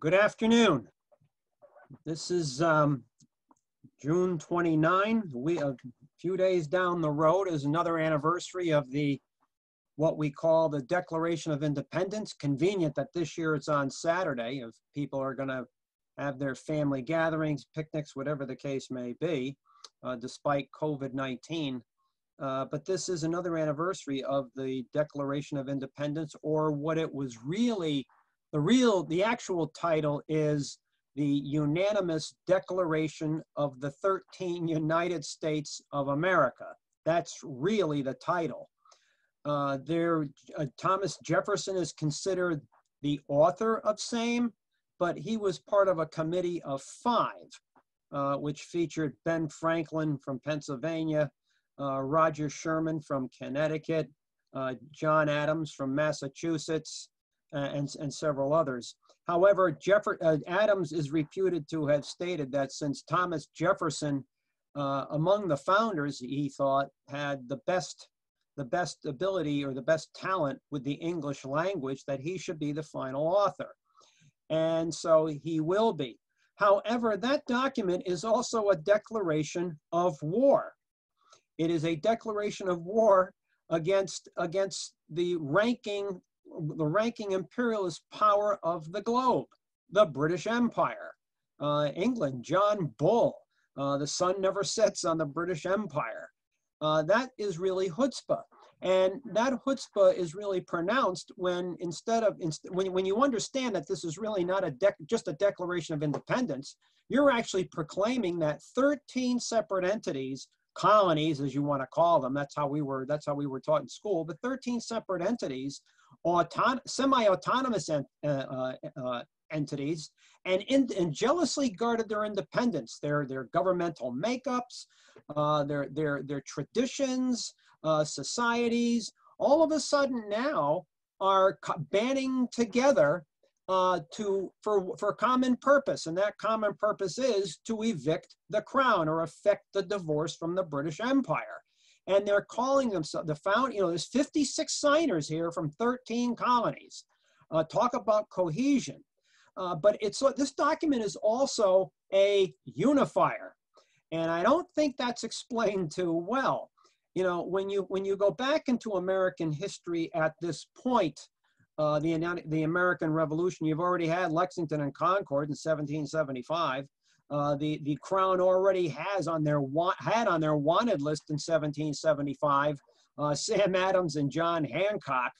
Good afternoon. This is June 29. A few days down the road is another anniversary of what we call the Declaration of Independence. Convenient that this year it's on Saturday if people are going to have their family gatherings, picnics, whatever the case may be, despite COVID-19. But this is another anniversary of the Declaration of Independence, or what it was really. The actual title is the Unanimous Declaration of the 13 United States of America. That's really the title. Thomas Jefferson is considered the author of same, but he was part of a committee of 5, which featured Ben Franklin from Pennsylvania, Roger Sherman from Connecticut, John Adams from Massachusetts, and several others. However, Adams is reputed to have stated that since Thomas Jefferson, among the founders, he thought had the best ability or the best talent with the English language, that he should be the final author. And so he will be. However, that document is also a declaration of war. It is a declaration of war against the ranking imperialist power of the globe, the British Empire. England, John Bull, the sun never sets on the British Empire. That is really chutzpah. And that chutzpah is really pronounced when when you understand that this is really not just a Declaration of Independence, you're actually proclaiming that 13 separate entities, colonies as you want to call them, that's how we were taught in school, but 13 separate entities, semi-autonomous entities, and jealously guarded their independence, their governmental makeups, their traditions, societies, all of a sudden now are banding together for common purpose, and that common purpose is to evict the crown or effect the divorce from the British Empire. And they're calling themselves there's 56 signers here from 13 colonies. Talk about cohesion. But this document is also a unifier, and I don't think that's explained too well. You know, when you go back into American history at this point, the American Revolution, you've already had Lexington and Concord in 1775. The Crown already had on their wanted list in 1775 Sam Adams and John Hancock,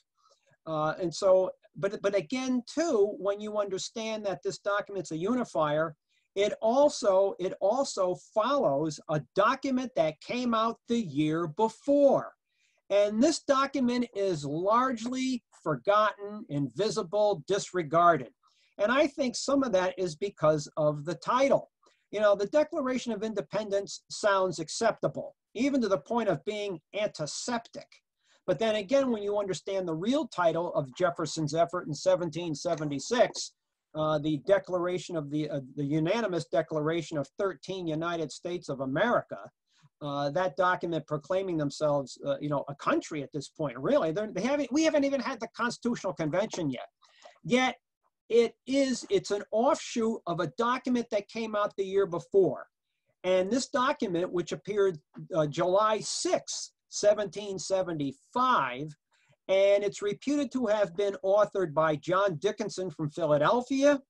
and so. But again, too, when you understand that this document's a unifier, it also follows a document that came out the year before. And this document is largely forgotten, invisible, disregarded. And I think some of that is because of the title. You know, the Declaration of Independence sounds acceptable, even to the point of being antiseptic. But then again, when you understand the real title of Jefferson's effort in 1776, the Declaration of the Unanimous Declaration of 13 United States of America, that document proclaiming themselves, a country at this point. Really, we haven't even had the Constitutional Convention yet. Yet it's an offshoot of a document that came out the year before. And this document, which appeared July 6th, 1775, and it's reputed to have been authored by John Dickinson from Philadelphia,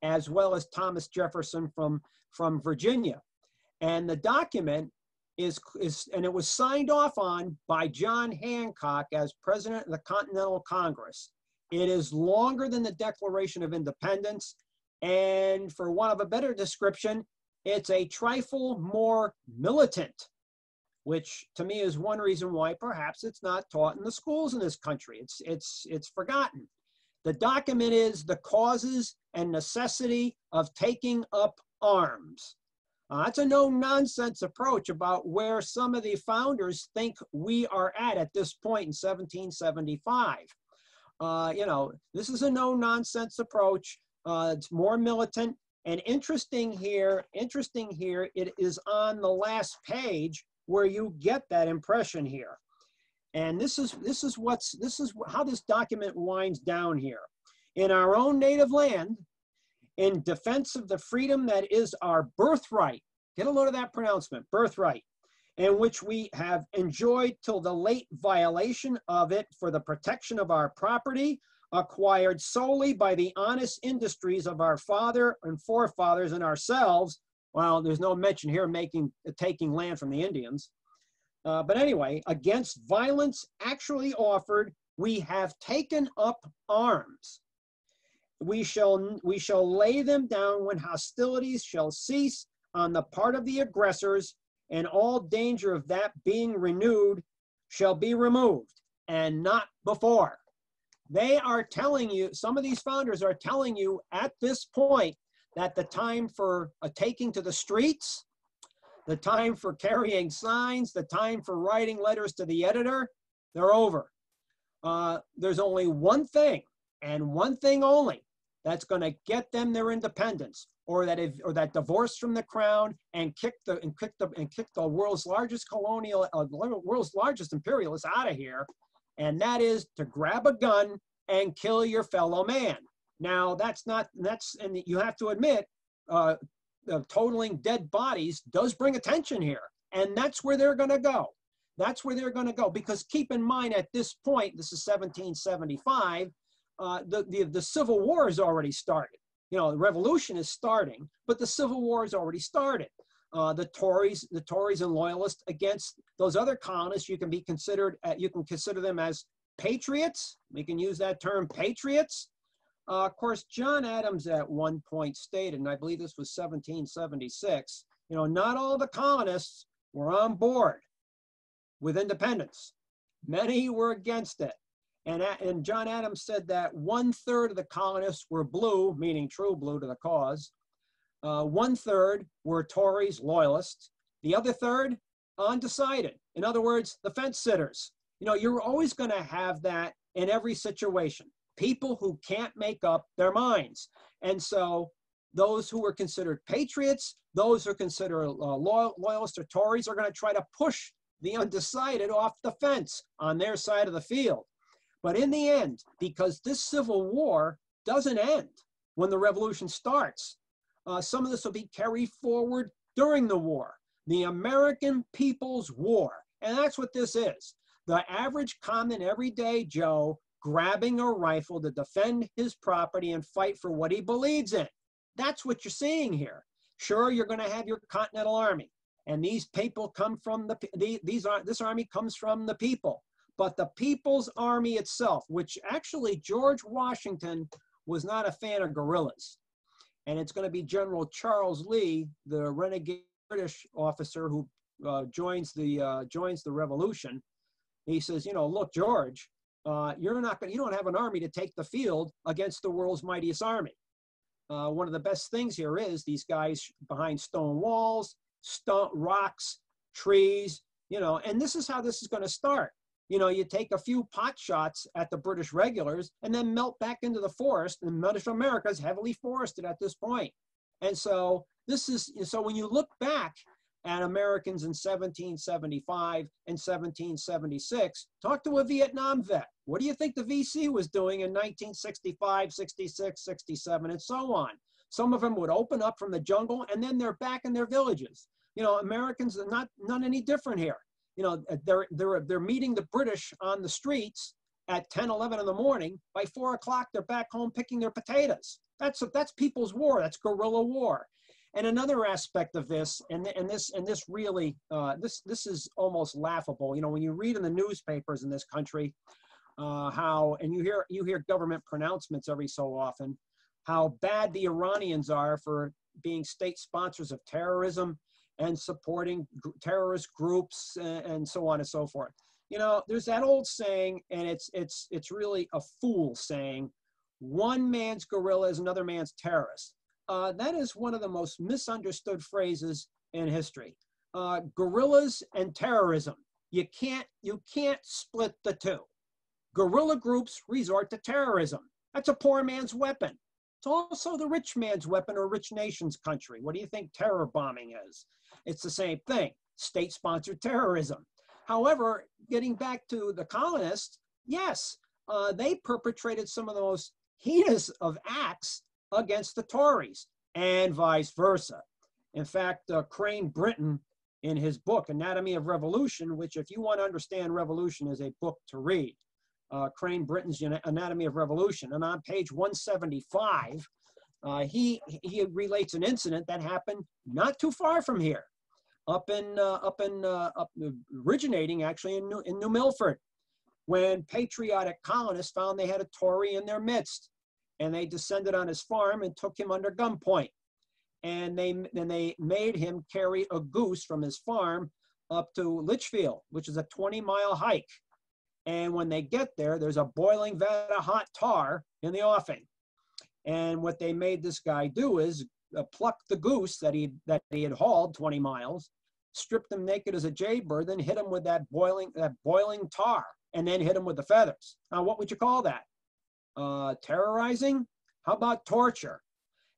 as well as Thomas Jefferson from Virginia. And the document it was signed off on by John Hancock as President of the Continental Congress. It is longer than the Declaration of Independence, and for want of a better description, it's a trifle more militant, which to me is one reason why perhaps it's not taught in the schools in this country. It's forgotten. The document is the causes and necessity of taking up arms. That's a no-nonsense approach about where some of the founders think we are at this point in 1775. This is a no-nonsense approach. It's more militant. And interesting here, it is on the last page where you get that impression here. And this is how this document winds down here. In our own native land, in defense of the freedom that is our birthright. Get a load of that pronouncement, birthright, in which we have enjoyed till the late violation of it for the protection of our property, acquired solely by the honest industries of our father and forefathers and ourselves. Well, there's no mention here of taking land from the Indians. But anyway, against violence actually offered, we have taken up arms. We shall lay them down when hostilities shall cease on the part of the aggressors, and all danger of that being renewed shall be removed, and not before. They are telling you, some of these founders are telling you at this point that the time for taking to the streets, the time for carrying signs, the time for writing letters to the editor, they're over. There's only one thing, and one thing only, that's going to get them their independence, or that divorce from the crown, and kick the world's largest world's largest imperialists out of here, and that is to grab a gun and kill your fellow man. Now and you have to admit, totaling dead bodies does bring attention here, and that's where they're going to go. That's where they're going to go, because keep in mind at this point, this is 1775, the Civil War has already started. You know, the revolution is starting, but the Civil War has already started. The Tories and Loyalists against those other colonists, you can consider them as patriots. We can use that term, patriots. Of course, John Adams at one point stated, and I believe this was 1776, you know, not all the colonists were on board with independence. Many were against it. And John Adams said that 1/3 of the colonists were blue, meaning true blue to the cause. 1/3 were Tories, Loyalists. The other third, undecided. In other words, the fence sitters. You know, you're always going to have that in every situation. People who can't make up their minds. And so those who were considered patriots, those who are considered Loyalists or Tories, are going to try to push the undecided off the fence on their side of the field. But in the end, because this Civil War doesn't end when the revolution starts, some of this will be carried forward during the war, the American People's War. And that's what this is. The average, common, everyday Joe grabbing a rifle to defend his property and fight for what he believes in. That's what you're seeing here. Sure, you're going to have your Continental Army, and these people come from this army comes from the people. But the People's Army itself, which actually George Washington was not a fan of guerrillas. And it's going to be General Charles Lee, the renegade British officer who joins the revolution. He says, you know, look, George, you don't have an army to take the field against the world's mightiest army. One of the best things here is these guys behind stone walls, rocks, trees, you know, and this is how this is going to start. You know, you take a few pot shots at the British regulars and then melt back into the forest, and British America is heavily forested at this point. And so so when you look back at Americans in 1775 and 1776, talk to a Vietnam vet. What do you think the VC was doing in 1965, 66, 67, and so on? Some of them would open up from the jungle, and then they're back in their villages. You know, Americans are not any different here. You know, they're meeting the British on the streets at 10, 11 in the morning. By 4 o'clock, they're back home picking their potatoes. That's People's War. That's guerrilla war. And another aspect of this, this is almost laughable. You know, when you read in the newspapers in this country, and you hear government pronouncements every so often, how bad the Iranians are for being state sponsors of terrorism and supporting terrorist groups and so on and so forth. You know, there's that old saying, and it's really a fool saying, one man's guerrilla is another man's terrorist. That is one of the most misunderstood phrases in history. Guerrillas and terrorism, you can't split the two. Guerrilla groups resort to terrorism. That's a poor man's weapon. It's also the rich man's weapon or rich nation's country. What do you think terror bombing is? It's the same thing, state-sponsored terrorism. However, getting back to the colonists, yes, they perpetrated some of the most heinous of acts against the Tories, and vice versa. In fact, Crane Brinton, in his book, Anatomy of Revolution, which if you want to understand revolution is a book to read, Crane Brinton's Anatomy of Revolution, and on page 175, he relates an incident that happened not too far from here, originating actually in New Milford, when patriotic colonists found they had a Tory in their midst, and they descended on his farm and took him under gunpoint. And they made him carry a goose from his farm up to Litchfield, which is a 20-mile hike. And when they get there, there's a boiling vat of hot tar in the offing. And what they made this guy do is pluck the goose that he had hauled 20 miles, stripped him naked as a jaybird, then hit him with that boiling tar, and then hit him with the feathers. Now, what would you call that? Terrorizing? How about torture?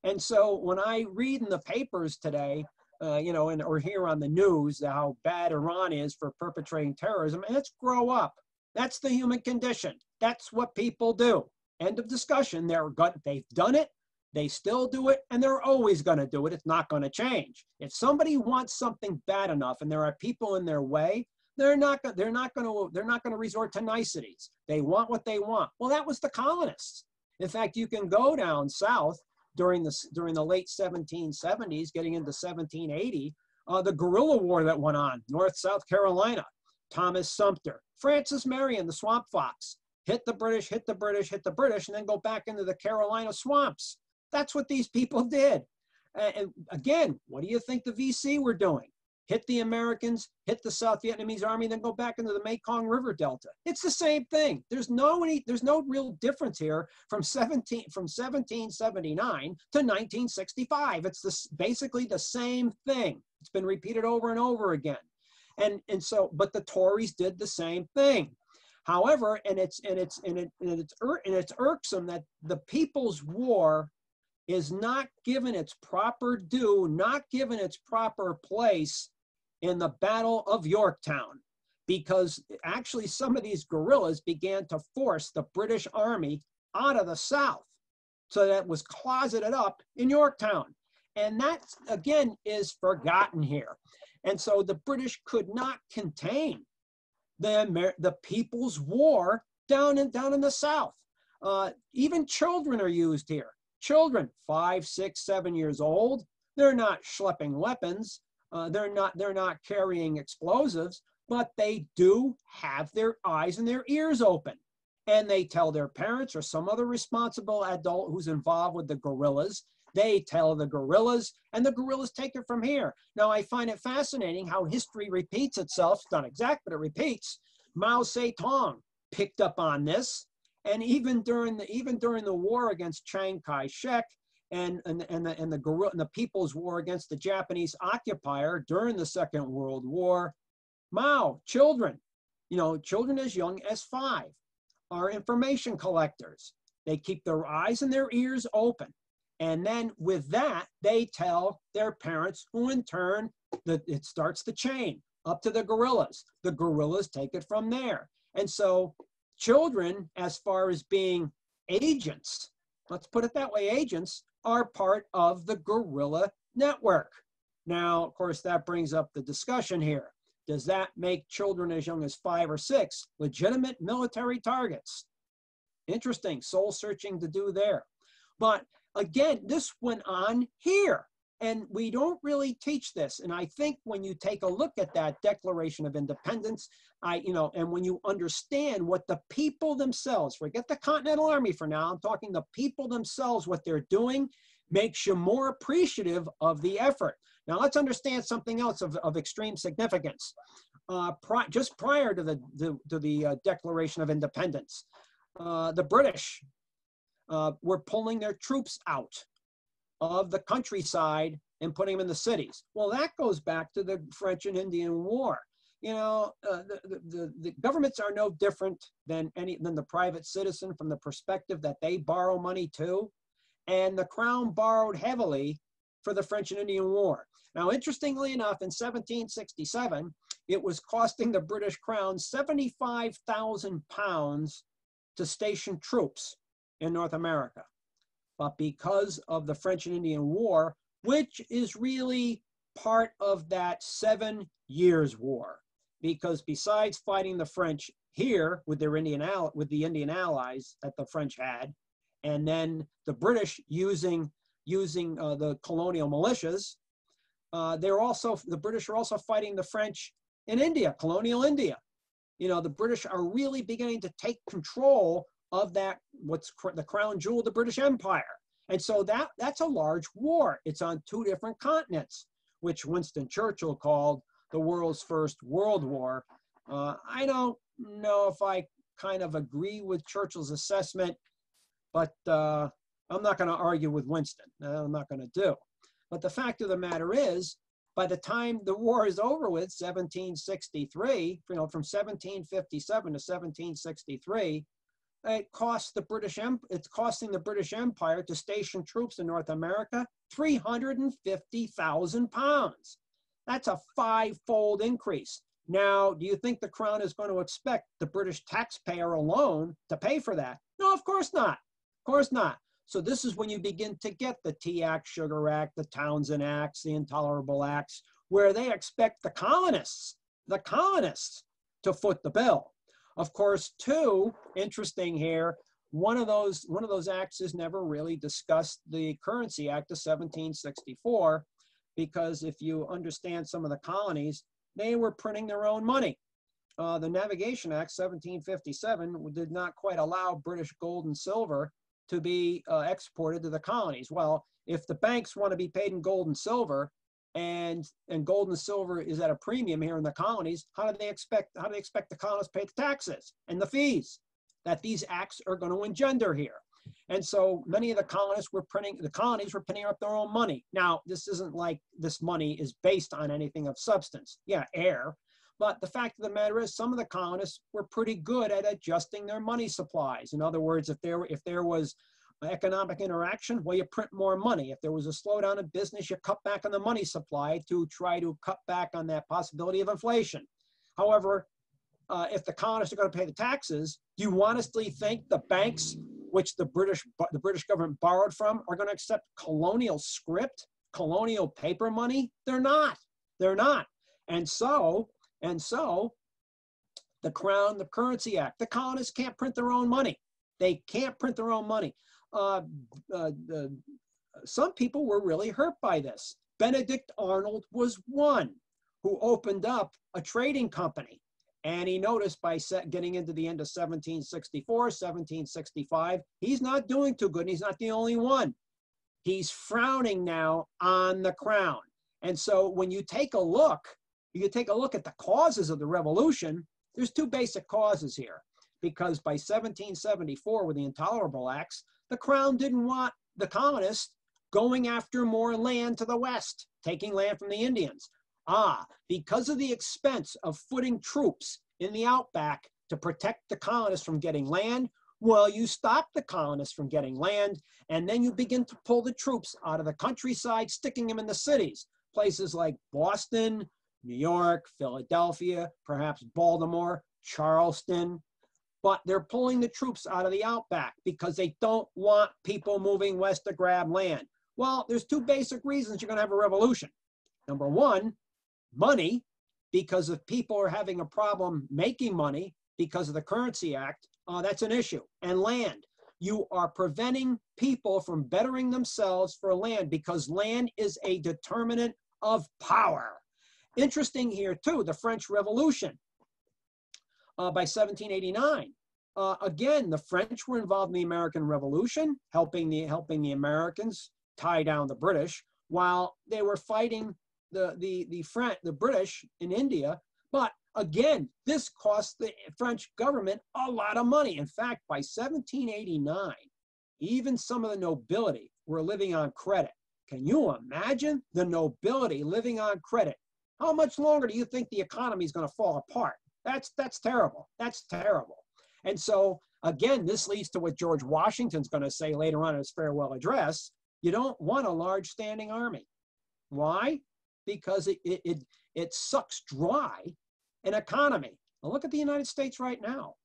And so when I read in the papers today, or hear on the news how bad Iran is for perpetrating terrorism, and let's grow up. That's the human condition. That's what people do. End of discussion. They've done it, they still do it, and they're always going to do it. It's not going to change. If somebody wants something bad enough and there are people in their way, they're not going to resort to niceties. They want what they want. Well, that was the colonists. In fact, you can go down south during the late 1770s, getting into 1780, the guerrilla war that went on, South Carolina, Thomas Sumter, Francis Marion, the swamp fox, hit the British, and then go back into the Carolina swamps. That's what these people did. And again, what do you think the VC were doing? Hit the Americans, hit the South Vietnamese army, then go back into the Mekong River Delta. It's the same thing. There's no real difference here from 1779 to 1965. It's basically the same thing. It's been repeated over and over again. But the Tories did the same thing. However, it's irksome that the People's War is not given its proper due, not given its proper place in the Battle of Yorktown, because actually some of these guerrillas began to force the British Army out of the South, so that was closeted up in Yorktown. And that, again, is forgotten here. And so the British could not contain the People's War down in the South. Even children are used here. Children, 5, 6, 7 years old, they're not schlepping weapons. They're not carrying explosives, but they do have their eyes and their ears open. And they tell their parents or some other responsible adult who's involved with the guerrillas. They tell the guerrillas, and the guerrillas take it from here. Now, I find it fascinating how history repeats itself. It's not exact, but it repeats. Mao Zedong picked up on this, and even during the war against Chiang Kai-shek and the People's War against the Japanese occupier during the Second World War, Mao, children as young as 5, are information collectors. They keep their eyes and their ears open. And then with that, they tell their parents, who in turn, it starts the chain up to the guerrillas. The guerrillas take it from there. And so children, as far as being agents, let's put it that way, agents, are part of the guerrilla network. Now, of course, that brings up the discussion here. Does that make children as young as 5 or 6 legitimate military targets? Interesting, soul searching to do there. But again, this went on here, and we don't really teach this. And I think when you take a look at that Declaration of Independence, and when you understand what the people themselves, forget the Continental Army for now, I'm talking the people themselves, what they're doing, makes you more appreciative of the effort. Now let's understand something else of extreme significance. Just prior to the Declaration of Independence, the British were pulling their troops out of the countryside and putting them in the cities. Well, that goes back to the French and Indian War. The governments are no different than the private citizen from the perspective that they borrow money too. And the Crown borrowed heavily for the French and Indian War. Now, interestingly enough, in 1767, it was costing the British Crown £75,000 to station troops in North America. but because of the French and Indian War, which is really part of that 7 Years' War. Because besides fighting the French here with the Indian allies that the French had, and then the British using the colonial militias, the British are also fighting the French in India, colonial India. You know, the British are really beginning to take control of that, what's the crown jewel of the British Empire. And so that's a large war. It's on 2 different continents, which Winston Churchill called the world's first world war. I don't know if I kind of agree with Churchill's assessment, but I'm not going to argue with Winston. I'm not going to do. But the fact of the matter is, by the time the war is over with, 1763, from 1757 to 1763, it's costing the British Empire to station troops in North America 350,000 pounds. That's a 5-fold increase. Now, do you think the Crown is going to expect the British taxpayer alone to pay for that? No, of course not. Of course not. So this is when you begin to get the Tea Act, Sugar Act, the Townshend Acts, the Intolerable Acts, where they expect the colonists to foot the bill. Of course, too, interesting here, one of those acts is never really discussed, the Currency Act of 1764, because if you understand some of the colonies, they were printing their own money. The Navigation Act, 1757, did not quite allow British gold and silver to be exported to the colonies. Well, if the banks want to be paid in gold and silver, and gold and silver is at a premium here in the colonies, how do they expect the colonists to pay the taxes and the fees that these acts are going to engender here? And so many of the colonies were printing up their own money. Now, this isn't like this money is based on anything of substance. Yeah, air. But the fact of the matter is, some of the colonists were pretty good at adjusting their money supplies. In other words, if there was economic interaction, well, you print more money. If there was a slowdown in business, you cut back on the money supply to try to cut back on that possibility of inflation. However, if the colonists are going to pay the taxes, do you honestly think the banks, which the British government borrowed from, are going to accept colonial script, colonial paper money? They're not. They're not. And so the Crown, the Currency Act, the colonists can't print their own money. They can't print their own money. Some people were really hurt by this. Benedict Arnold was one who opened up a trading company. And he noticed by getting into the end of 1764, 1765, he's not doing too good. And he's not the only one. He's frowning now on the Crown. And so when you take a look at the causes of the revolution, there's 2 basic causes here. Because by 1774, with the Intolerable Acts, the Crown didn't want the colonists going after more land to the west, taking land from the Indians. Because of the expense of footing troops in the outback to protect the colonists from getting land, well, you stop the colonists from getting land, and then you begin to pull the troops out of the countryside, sticking them in the cities, places like Boston, New York, Philadelphia, perhaps Baltimore, Charleston. But they're pulling the troops out of the outback because they don't want people moving west to grab land. Well, there's 2 basic reasons you're going to have a revolution. Number 1, money, because if people are having a problem making money because of the Currency Act, that's an issue. And land. You are preventing people from bettering themselves for land because land is a determinant of power. Interesting here, too, the French Revolution. By 1789, again, the French were involved in the American Revolution, helping the Americans tie down the British, while they were fighting the British in India. But again, this cost the French government a lot of money. In fact, by 1789, even some of the nobility were living on credit. Can you imagine the nobility living on credit? How much longer do you think the economy is going to fall apart? That's terrible. That's terrible. And so, again, this leads to what George Washington's going to say later on in his farewell address. You don't want a large standing army. Why? Because it sucks dry an economy. Now look at the United States right now.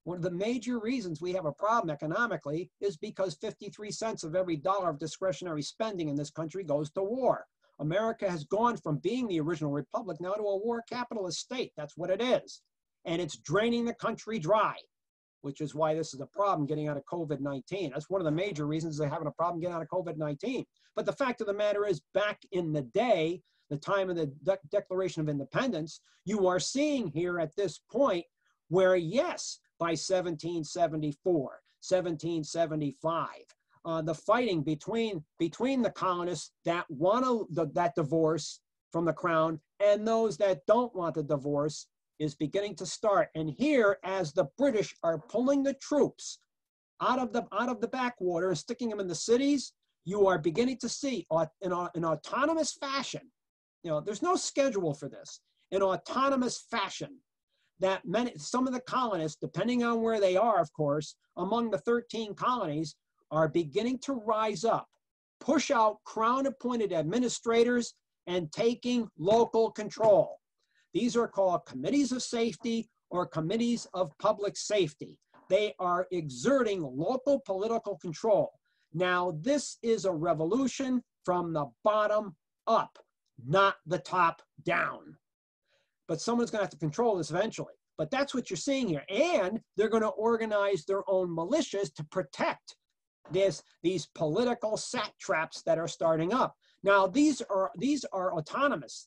One of the major reasons we have a problem economically is because 53 cents of every dollar of discretionary spending in this country goes to war. America has gone from being the original republic now to a war capitalist state. That's what it is. And it's draining the country dry, which is why this is a problem getting out of COVID-19. That's one of the major reasons they're having a problem getting out of COVID-19. But the fact of the matter is, back in the day, the time of the Declaration of Independence, you are seeing here at this point where, yes, by 1774, 1775, the fighting between the colonists that want that divorce from the crown and those that don't want the divorce is beginning to start. And here, as the British are pulling the troops out of the backwater and sticking them in the cities, you are beginning to see in an autonomous fashion, there's no schedule for this, in autonomous fashion, that some of the colonists, depending on where they are, of course, among the 13 colonies, are beginning to rise up, push out crown-appointed administrators, and taking local control. These are called committees of safety or committees of public safety. They are exerting local political control. Now, this is a revolution from the bottom up, not the top down. But someone's going to have to control this eventually. But that's what you're seeing here. And they're going to organize their own militias to protect these political satraps that are starting up. Now, these are autonomous.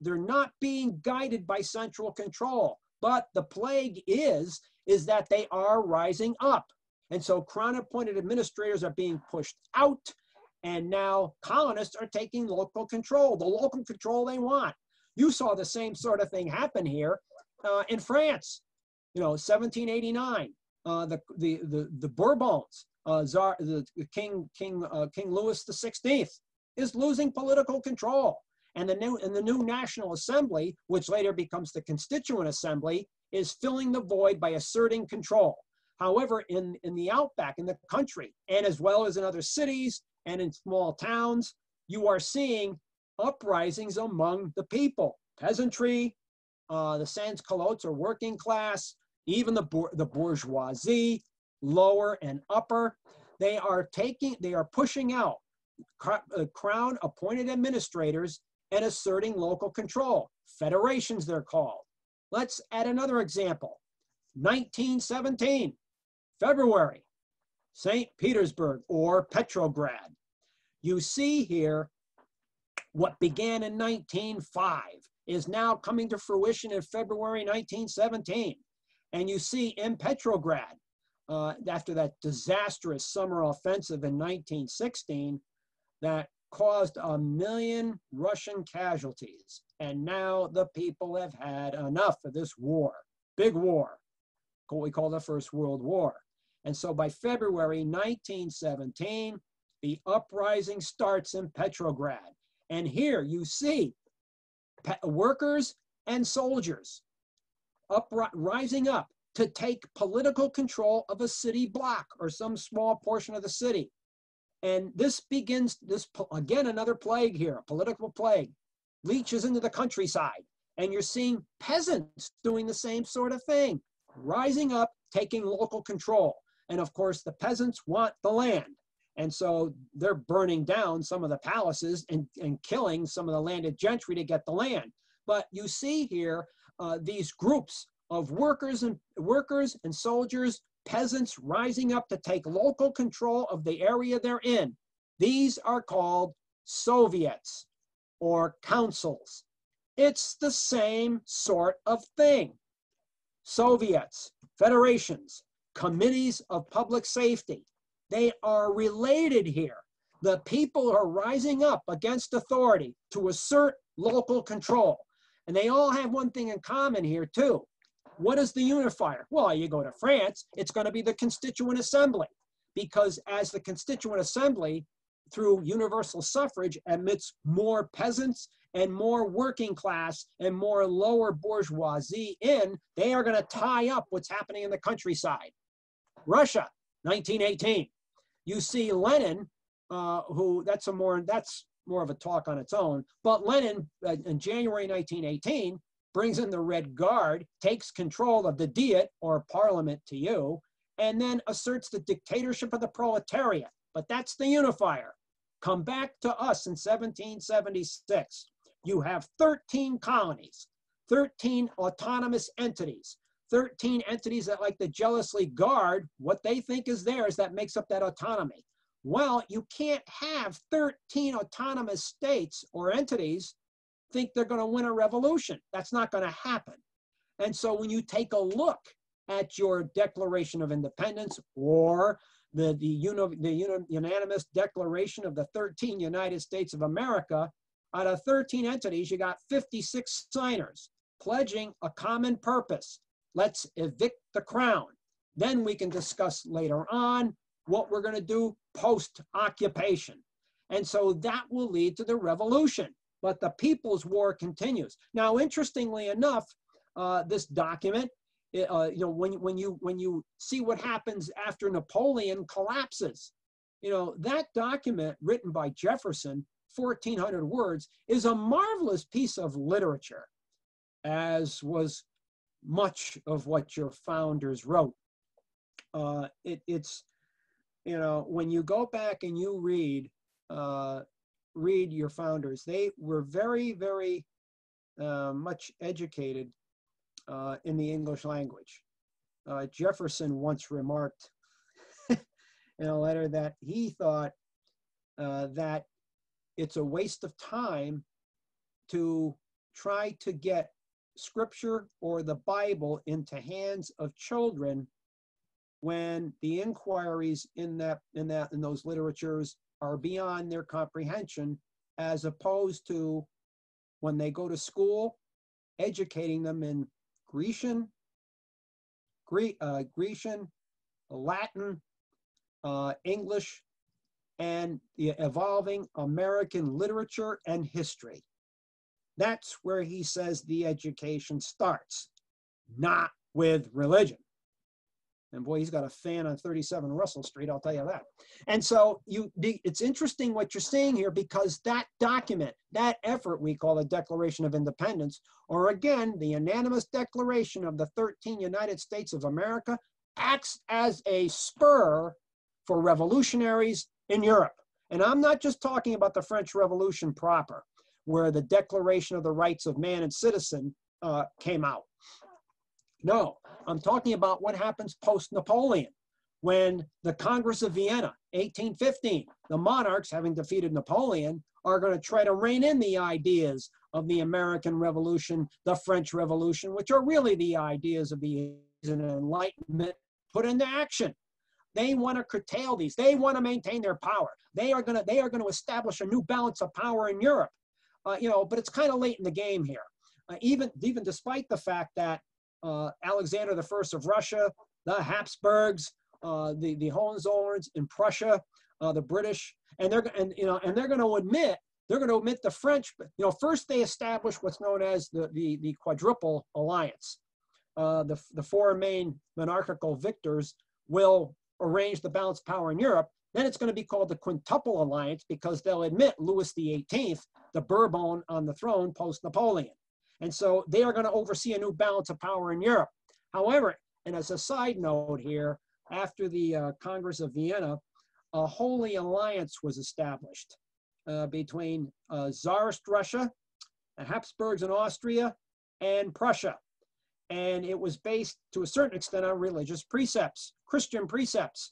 They're not being guided by central control. But the plague is that they are rising up. And so crown-appointed administrators are being pushed out. And now colonists are taking local control, the local control they want. You saw the same sort of thing happen here in France. 1789, the Bourbons, King Louis XVI is losing political control, and the new National Assembly, which later becomes the Constituent Assembly, is filling the void by asserting control. However, in the outback, in the country, and as well as in other cities and in small towns, you are seeing uprisings among the people, peasantry, the sans-culottes or working class, even the bourgeoisie, lower and upper. They are pushing out crown-appointed administrators and asserting local control. Federations, they're called. Let's add another example. 1917, February, St. Petersburg or Petrograd. You see here what began in 1905 is now coming to fruition in February 1917. And you see in Petrograd, after that disastrous summer offensive in 1916, that caused 1 million Russian casualties. And now the people have had enough of this war, big war, what we call the First World War. And so by February 1917, the uprising starts in Petrograd. And here you see workers and soldiers rising up to take political control of a city block or some small portion of the city. And this begins, again, another plague here, a political plague, leaches into the countryside. And you're seeing peasants doing the same sort of thing, rising up, taking local control. And of course, the peasants want the land. And so they're burning down some of the palaces and killing some of the landed gentry to get the land. But you see here these groups of workers and soldiers, peasants rising up to take local control of the area they're in. These are called Soviets or councils. It's the same sort of thing. Soviets, federations, committees of public safety. They are related here. The people are rising up against authority to assert local control. And they all have one thing in common here too. What is the unifier? Well, you go to France, it's going to be the Constituent Assembly, because as the Constituent Assembly, through universal suffrage, admits more peasants and more working class and more lower bourgeoisie in, they are going to tie up what's happening in the countryside. Russia, 1918. You see Lenin, that's more of a talk on its own, but Lenin in January 1918 brings in the Red Guard, takes control of the Diet or parliament to you, and then asserts the dictatorship of the proletariat. But that's the unifier. Come back to us in 1776. You have 13 colonies, 13 autonomous entities, 13 entities that like to jealously guard what they think is theirs that makes up that autonomy. Well, you can't have 13 autonomous states or entities think they're going to win a revolution. That's not going to happen. And so when you take a look at your Declaration of Independence or the unanimous declaration of the 13 United States of America, out of 13 entities, you got 56 signers pledging a common purpose. Let's evict the crown. Then we can discuss later on what we're going to do post-occupation. And so that will lead to the revolution. But the People's War continues. Now, interestingly enough, this document, when you see what happens after Napoleon collapses, that document written by Jefferson, 1,400 words, is a marvelous piece of literature, as was much of what your founders wrote. It's when you go back and you read your founders, they were very, very much educated in the English language. Jefferson once remarked in a letter that he thought that it's a waste of time to try to get scripture or the Bible into hands of children when the inquiries in those literatures are beyond their comprehension, as opposed to when they go to school, educating them in Grecian, Latin, English, and the evolving American literature and history. That's where he says the education starts, not with religion. And boy, he's got a fan on 37 Russell Street, I'll tell you that. And so it's interesting what you're seeing here, because that document, that effort we call the Declaration of Independence, or again, the unanimous declaration of the 13 United States of America, acts as a spur for revolutionaries in Europe. And I'm not just talking about the French Revolution proper, where the Declaration of the Rights of Man and Citizen came out. No, I'm talking about what happens post-Napoleon, when the Congress of Vienna, 1815, the monarchs, having defeated Napoleon, are going to try to rein in the ideas of the American Revolution, the French Revolution, which are really the ideas of the Enlightenment put into action. They want to curtail these. They want to maintain their power. They are going to establish a new balance of power in Europe. But it's kind of late in the game here. Even despite the fact that Alexander I of Russia, the Habsburgs, the Hohenzollerns in Prussia, the British, and they're going to admit the French. First they establish what's known as the Quadruple Alliance. The four main monarchical victors will arrange the balance of power in Europe. Then it's going to be called the Quintuple Alliance, because they'll admit Louis XVIII, the Bourbon, on the throne post-Napoleon. And so they are going to oversee a new balance of power in Europe. However, and as a side note here, after the Congress of Vienna, a holy alliance was established between Tsarist Russia, the Habsburgs in Austria, and Prussia. And it was based to a certain extent on religious precepts, Christian precepts.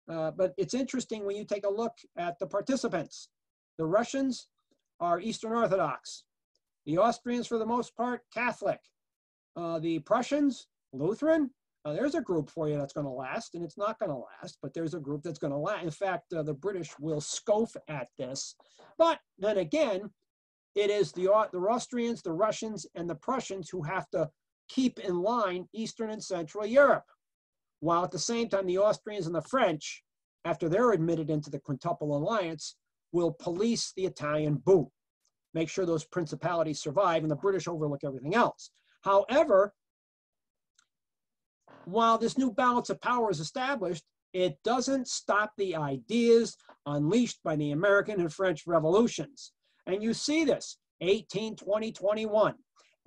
But it's interesting when you take a look at the participants. The Russians are Eastern Orthodox. The Austrians, for the most part, Catholic. The Prussians, Lutheran. There's a group for you that's going to last, and it's not going to last, but there's a group that's going to last. In fact, the British will scoff at this. But then again, it is the Austrians, the Russians, and the Prussians who have to keep in line Eastern and Central Europe. While at the same time, the Austrians and the French, after they're admitted into the Quintuple Alliance, will police the Italian boot, make sure those principalities survive, and the British overlook everything else. However, while this new balance of power is established, it doesn't stop the ideas unleashed by the American and French revolutions. And you see this, 1820, 21.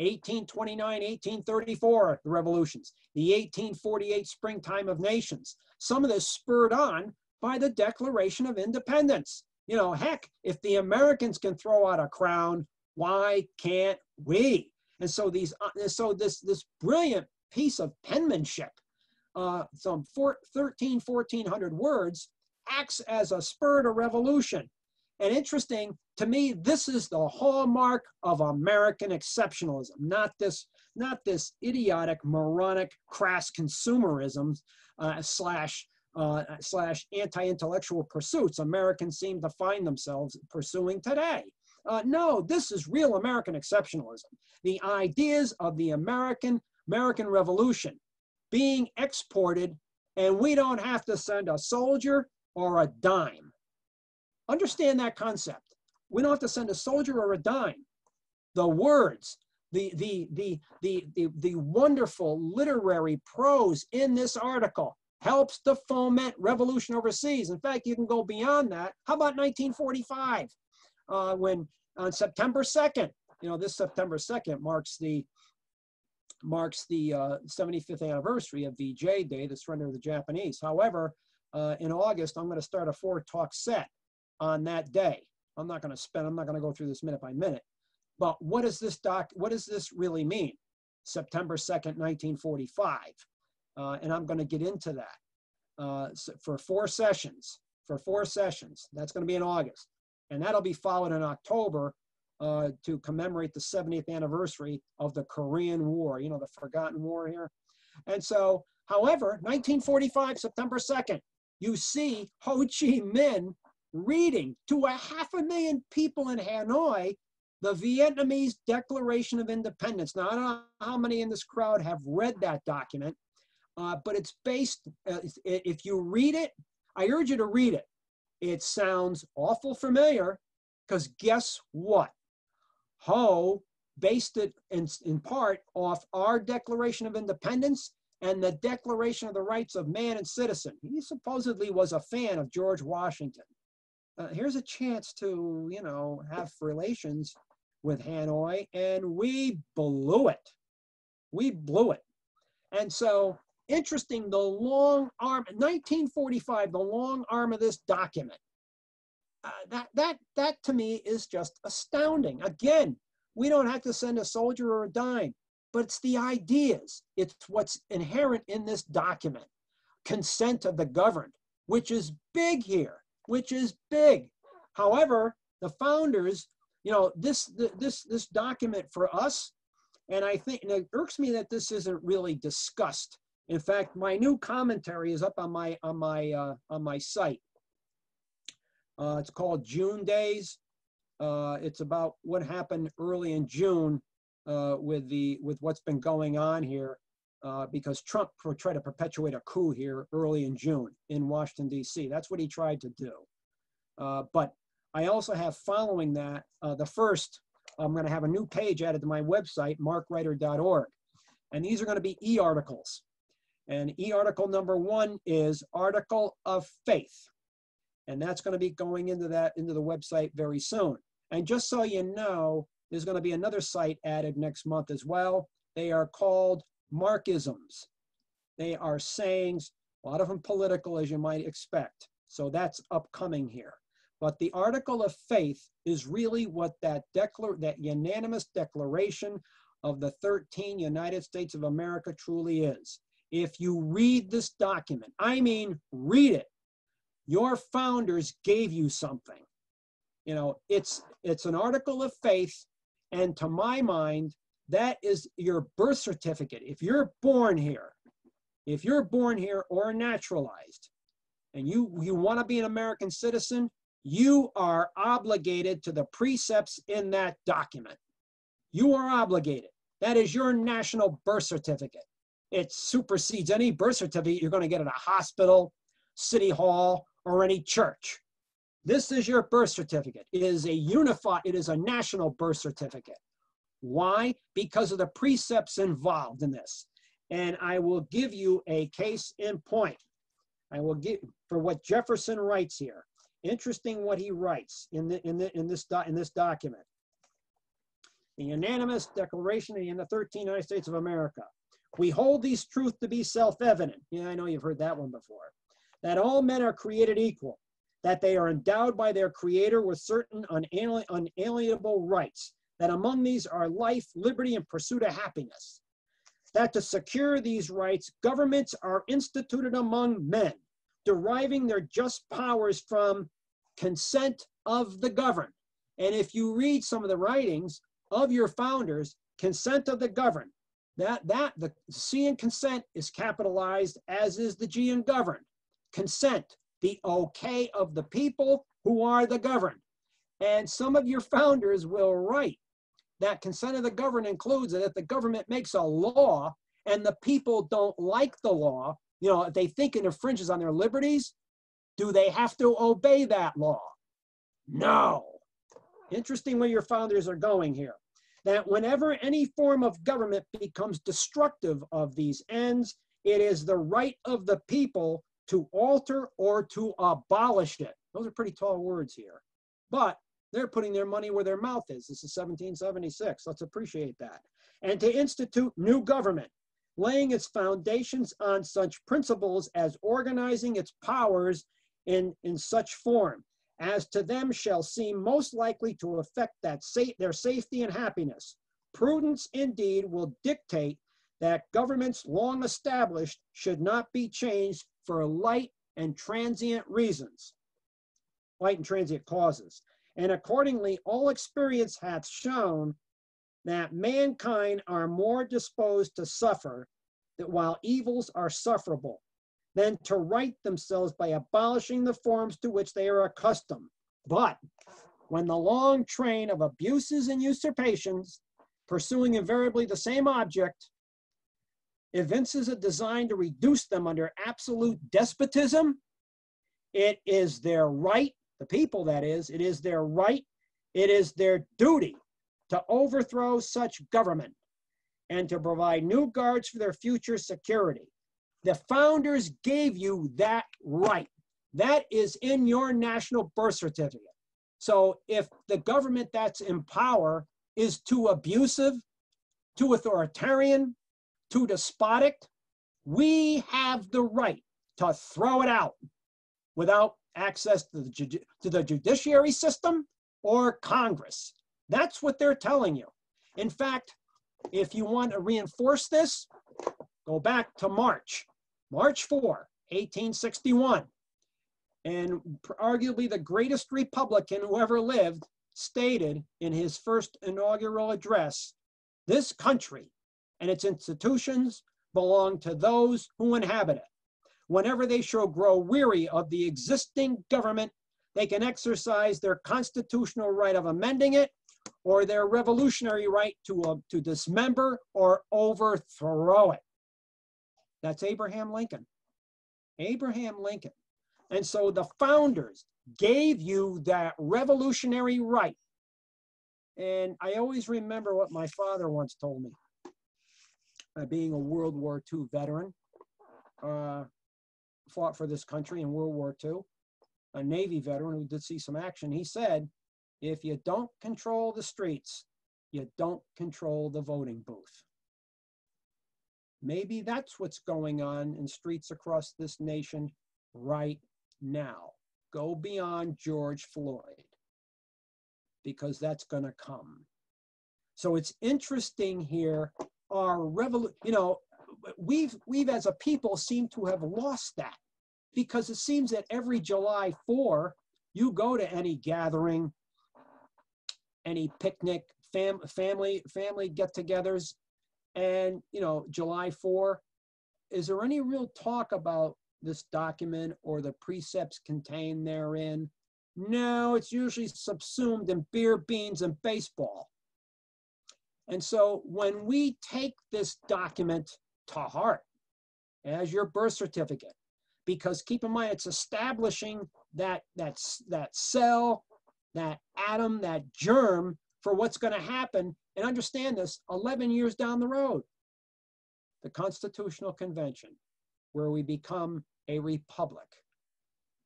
1829, 1834, the revolutions, the 1848 springtime of nations. Some of this spurred on by the Declaration of Independence. You know, heck, if the Americans can throw out a crown, why can't we? And so this brilliant piece of penmanship, some 1,400 words, acts as a spur to revolution. And interesting, to me, this is the hallmark of American exceptionalism, not this idiotic, moronic, crass consumerism slash anti-intellectual pursuits Americans seem to find themselves pursuing today. No, this is real American exceptionalism. The ideas of the American Revolution being exported, and we don't have to send a soldier or a dime. Understand that concept. We don't have to send a soldier or a dime. The words, the wonderful literary prose in this article helps to foment revolution overseas. In fact, you can go beyond that. How about 1945, when on September 2nd, you know, this September 2nd marks the 75th anniversary of VJ Day, the surrender of the Japanese. However, in August, I'm going to start a 4-talk set on that day. I'm not going to go through this minute by minute, but what does this really mean? September 2nd, 1945. And I'm going to get into that for 4 sessions. That's going to be in August. And that'll be followed in October to commemorate the 70th anniversary of the Korean War, you know, the forgotten war here. And so, however, 1945, September 2nd, you see Ho Chi Minh reading to 500,000 people in Hanoi the Vietnamese Declaration of Independence. Now, I don't know how many in this crowd have read that document, but it's based, if you read it, I urge you to read it. It sounds awful familiar, because guess what? Ho based it in part off our Declaration of Independence and the Declaration of the Rights of Man and Citizen. He supposedly was a fan of George Washington. Here's a chance to, you know, have relations with Hanoi, and we blew it. We blew it. And so, interesting, the long arm, 1945, the long arm of this document, that to me is just astounding. Again, we don't have to send a soldier or a dime, but it's the ideas. It's what's inherent in this document. Consent of the governed, which is big here, which is big. However, the founders, you know, this document for us, and I think, and it irks me that this isn't really discussed. In fact, my new commentary is up on my site. It's called June Days. It's about what happened early in June with what's been going on here, because Trump tried to perpetuate a coup here early in June in Washington, D.C. That's what he tried to do. But I also have, following that, I'm going to have a new page added to my website, markwriter.org. And these are going to be e-articles. And e-article number 1 is Article of Faith. And that's going to be going into the website very soon. And just so you know, there's going to be another site added next month as well. They are called Markisms. They are sayings, a lot of them political, as you might expect. So that's upcoming here. But the Article of Faith is really what that unanimous declaration of the 13 United States of America truly is. If you read this document, I mean, read it. Your founders gave you something. You know, it's an article of faith, and to my mind, that is your birth certificate. If you're born here or naturalized, and you want to be an American citizen, you are obligated to the precepts in that document. You are obligated. That is your national birth certificate. It supersedes any birth certificate you're going to get at a hospital, city hall, or any church. This is your birth certificate. It is a national birth certificate. Why? Because of the precepts involved in this. And I will give you a case in point. I will give for what Jefferson writes here. Interesting what he writes in this document. the unanimous Declaration of the 13 United States of America. We hold these truths to be self-evident. Yeah, I know you've heard that one before. That all men are created equal, that they are endowed by their Creator with certain unalienable rights, that among these are life, liberty, and pursuit of happiness. That to secure these rights, governments are instituted among men, deriving their just powers from consent of the governed. And if you read some of the writings of your founders, consent of the governed, the C in consent is capitalized, as is the G in governed. Consent, the okay of the people who are the governed. And some of your founders will write that consent of the governed includes that if the government makes a law and the people don't like the law, if they think it infringes on their liberties, do they have to obey that law? No. Interesting where your founders are going here. That whenever any form of government becomes destructive of these ends, it is the right of the people to alter or to abolish it. Those are pretty tall words here. But they're putting their money where their mouth is. This is 1776. Let's appreciate that. And to institute new government, laying its foundations on such principles as organizing its powers in such form as to them shall seem most likely to affect their safety and happiness. Prudence, indeed, will dictate that governments long established should not be changed for light and transient reasons, light and transient causes. And accordingly, all experience hath shown that mankind are more disposed to suffer, that while evils are sufferable, than to right themselves by abolishing the forms to which they are accustomed. But when the long train of abuses and usurpations, pursuing invariably the same object, evinces a design to reduce them under absolute despotism, it is their right, the people that is, it is their right, it is their duty to overthrow such government and to provide new guards for their future security. The founders gave you that right. That is in your national birth certificate. So if the government that's in power is too abusive, too authoritarian, too despotic, we have the right to throw it out without access to the judiciary system or Congress. That's what they're telling you. In fact, if you want to reinforce this, go back to March 4, 1861. And arguably the greatest Republican who ever lived stated in his first inaugural address, this country and its institutions belong to those who inhabit it. Whenever they shall grow weary of the existing government, they can exercise their constitutional right of amending it or their revolutionary right to dismember or overthrow it. That's Abraham Lincoln. Abraham Lincoln. And so the founders gave you that revolutionary right. And I always remember what my father once told me, being a World War II veteran, fought for this country in World War II, a Navy veteran who did see some action. He said, if you don't control the streets, you don't control the voting booth. Maybe that's what's going on in streets across this nation right now. Go beyond George Floyd, because that's going to come. So it's interesting here. Our we've as a people seem to have lost that, because it seems that every July 4, you go to any gathering, any picnic, family get-togethers, and July 4, is there any real talk about this document or the precepts contained therein? No, it's usually subsumed in beer, beans, and baseball. And so when we take this document to heart as your birth certificate, because keep in mind, it's establishing that cell, that atom, that germ for what's going to happen. And understand this, 11 years down the road, the Constitutional Convention, where we become a republic.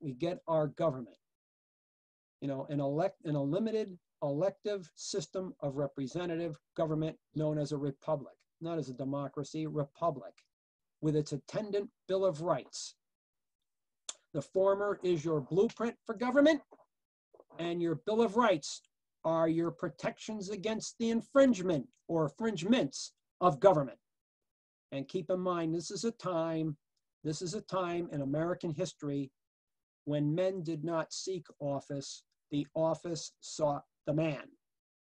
We get our government, an limited elective system of representative government known as a republic, not as a democracy, republic, with its attendant Bill of Rights. The former is your blueprint for government, and your Bill of Rights are your protections against the infringement or infringements of government. And keep in mind, this is a time in American history when men did not seek office, the office sought the man.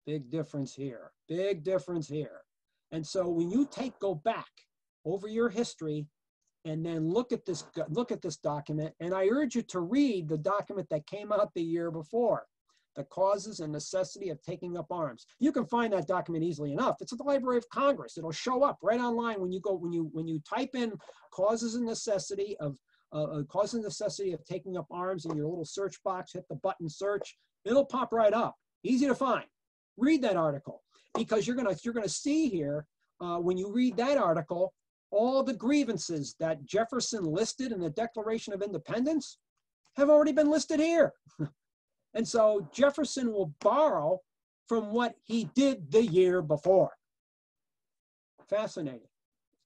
Big difference here, big difference here. And so when you go back over your history and then look at this document, and I urge you to read the document that came out the year before, The Causes and Necessity of Taking Up Arms. You can find that document easily enough. It's at the Library of Congress. It'll show up right online when you type in causes and necessity of taking up arms in your little search box, hit the button search, it'll pop right up. Easy to find. Read that article, because you're gonna see here when you read that article, all the grievances that Jefferson listed in the Declaration of Independence have already been listed here. And so Jefferson will borrow from what he did the year before. Fascinating,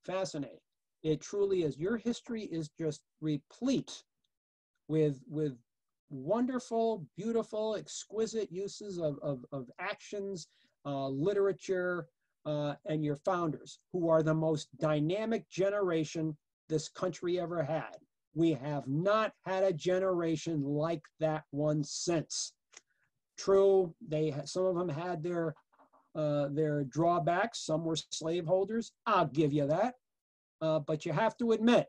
fascinating. It truly is. Your history is just replete with wonderful, beautiful, exquisite uses of actions, literature, and your founders, who are the most dynamic generation this country ever had. We have not had a generation like that one since. True, some of them had their drawbacks. Some were slaveholders. I'll give you that. But you have to admit,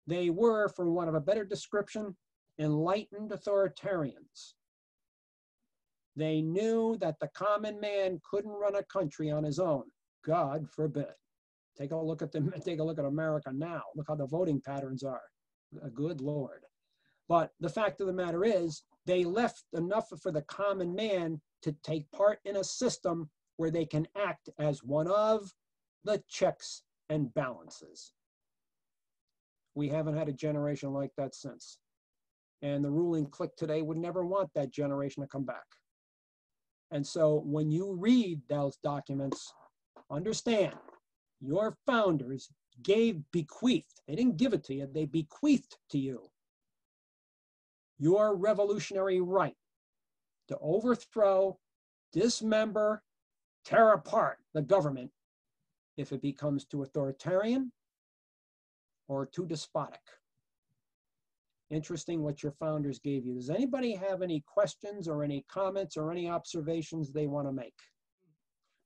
they were, for want of a better description, enlightened authoritarians. They knew that the common man couldn't run a country on his own. God forbid. Take a look at America now. Look how the voting patterns are. Good Lord. But the fact of the matter is, they left enough for the common man to take part in a system where they can act as one of the checks and balances. We haven't had a generation like that since. And the ruling clique today would never want that generation to come back. And so when you read those documents, understand your founders bequeathed, they didn't give it to you, they bequeathed to you your revolutionary right to overthrow, dismember, tear apart the government if it becomes too authoritarian or too despotic. Interesting what your founders gave you. Does anybody have any questions or any comments or any observations they want to make?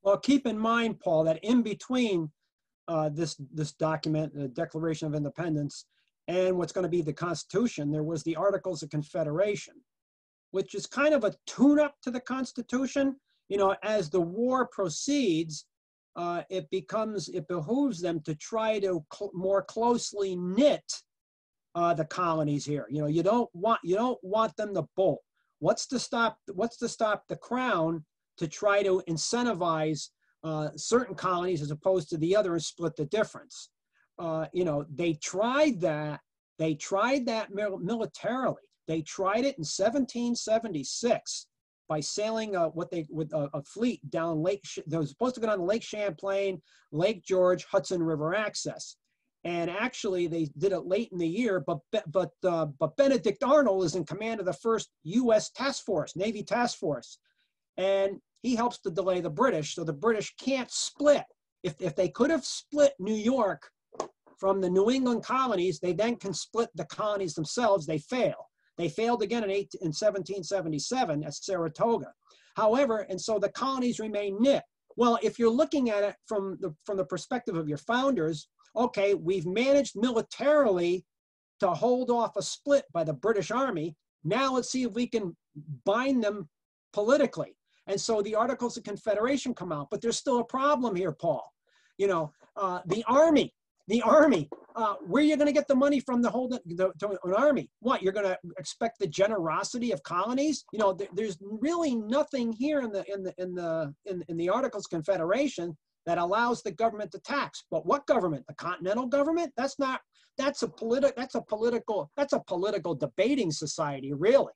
Well, keep in mind, Paul, that in between this document, the Declaration of Independence, and what's going to be the Constitution, there was the Articles of Confederation, which is kind of a tune-up to the Constitution. You know, as the war proceeds, it behooves them to try to more closely knit the colonies here. You know, you don't want them to bolt. What's to stop the Crown to try to incentivize certain colonies as opposed to the other and split the difference? You know, they tried that militarily. They tried it in 1776 by sailing a fleet down Lake. They were supposed to go down to Lake Champlain, Lake George, Hudson River access, and actually they did it late in the year. But Benedict Arnold is in command of the first U.S. task force, Navy task force, and he helps to delay the British, so the British can't split. If they could have split New York from the New England colonies, they then can split the colonies themselves. They fail. They failed again in 1777 at Saratoga. However, and so the colonies remain knit. Well, if you're looking at it from the perspective of your founders, okay, we've managed militarily to hold off a split by the British Army. Now let's see if we can bind them politically. And so the Articles of Confederation come out, but there's still a problem here, Paul. You know, the army, where are you going to get the money from to an army? What, you're going to expect the generosity of colonies? You know, there's really nothing here in the Articles of Confederation that allows the government to tax. But what government? The Continental government? That's a political debating society, really.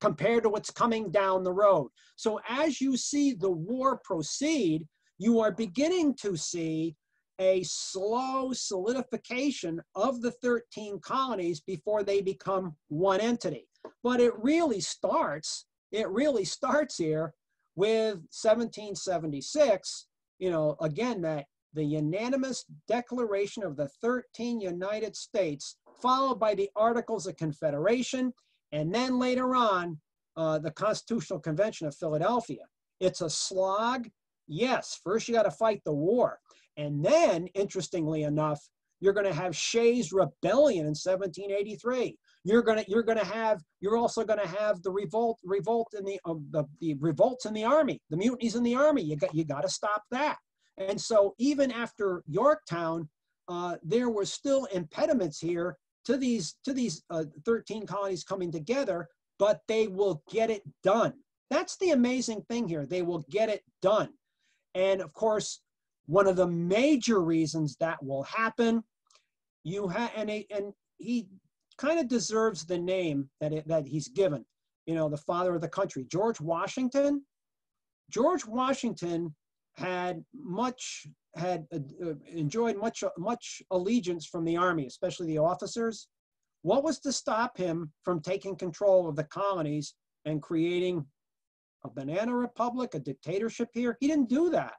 compared to what's coming down the road. So as you see the war proceed, you are beginning to see a slow solidification of the 13 colonies before they become one entity. But it really starts here with 1776, again, that the unanimous declaration of the 13 United States, followed by the Articles of Confederation, and then later on, the Constitutional Convention of Philadelphia. It's a slog. Yes, first you got to fight the war. And then, interestingly enough, you're going to have Shays' Rebellion in 1783. You're also going to have the revolts in the revolts in the army, the mutinies in the army. You got to stop that. And so even after Yorktown, there were still impediments here to these 13 colonies coming together, but they will get it done. That's the amazing thing here. They will get it done. And of course, one of the major reasons that will happen, and he kind of deserves the name that he's given, the father of the country, George Washington. George Washington had enjoyed much allegiance from the army, especially the officers. What was to stop him from taking control of the colonies and creating a banana republic, a dictatorship here? He didn't do that.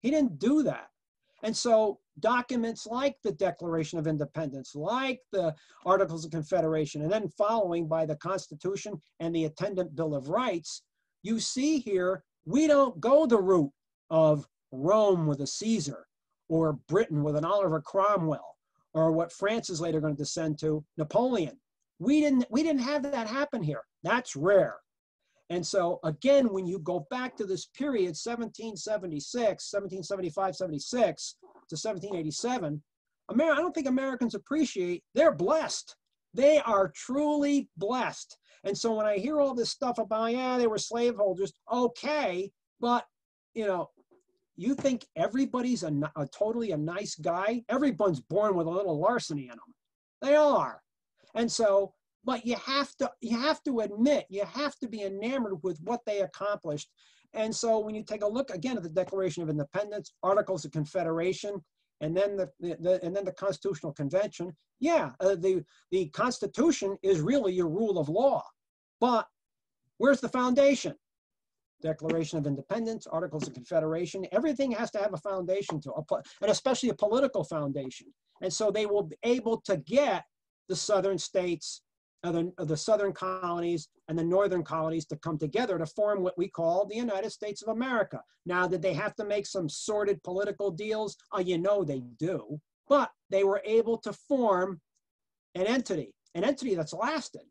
He didn't do that. And so documents like the Declaration of Independence, like the Articles of Confederation, and then following by the Constitution and the attendant Bill of Rights, you see here, we don't go the route of Rome with a Caesar, or Britain with an Oliver Cromwell, or what France is later going to descend to, Napoleon. We didn't have that happen here. That's rare. And so again, when you go back to this period, 1775, 76 to 1787, I don't think Americans appreciate, they're blessed. They are truly blessed. And so when I hear all this stuff about, yeah, they were slaveholders, okay, but you think everybody's totally a nice guy? Everyone's born with a little larceny in them. They are. And so, but you have to admit, you have to be enamored with what they accomplished. And so when you take a look again at the Declaration of Independence, Articles of Confederation, and then the Constitutional Convention, yeah, the Constitution is really your rule of law. But where's the foundation? Declaration of Independence, Articles of Confederation, everything has to have a foundation to it, and especially a political foundation. And so they will be able to get the southern states, the southern colonies and the northern colonies to come together to form what we call the United States of America. Now, did they have to make some sordid political deals? They do. But they were able to form an entity that's lasted.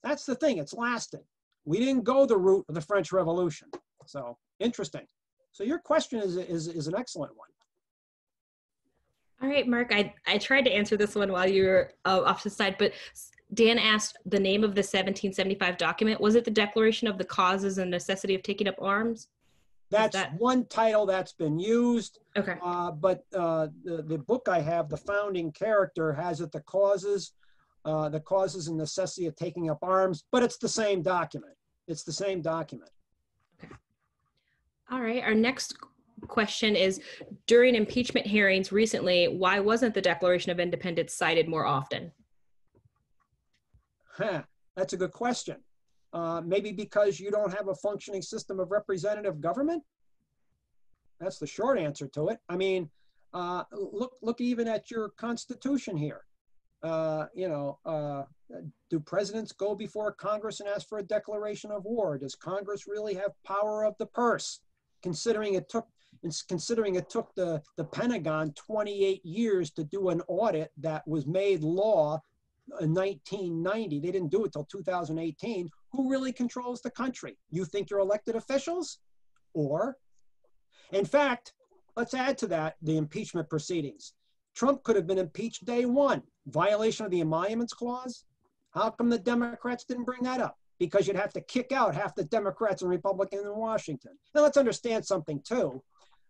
That's the thing, it's lasted. We didn't go the route of the French Revolution. So interesting. So your question is an excellent one. All right, Mark, I tried to answer this one while you were off to the side, but Dan asked the name of the 1775 document. Was it the Declaration of the Causes and Necessity of Taking Up Arms? That's one title that's been used. Okay. But the book I have, The Founding Character, has it the causes and necessity of taking up arms, but it's the same document. It's the same document. Okay. All right. Our next question is, during impeachment hearings recently, why wasn't the Declaration of Independence cited more often? That's a good question. Maybe because you don't have a functioning system of representative government? That's the short answer to it. I mean, look even at your Constitution here. Do presidents go before Congress and ask for a declaration of war? Does Congress really have power of the purse? Considering it took the Pentagon 28 years to do an audit that was made law in 1990. They didn't do it till 2018. Who really controls the country? You think your elected officials? Or, in fact, let's add to that the impeachment proceedings. Trump could have been impeached day one. Violation of the Emoluments Clause. How come the Democrats didn't bring that up? Because you'd have to kick out half the Democrats and Republicans in Washington. Now let's understand something too.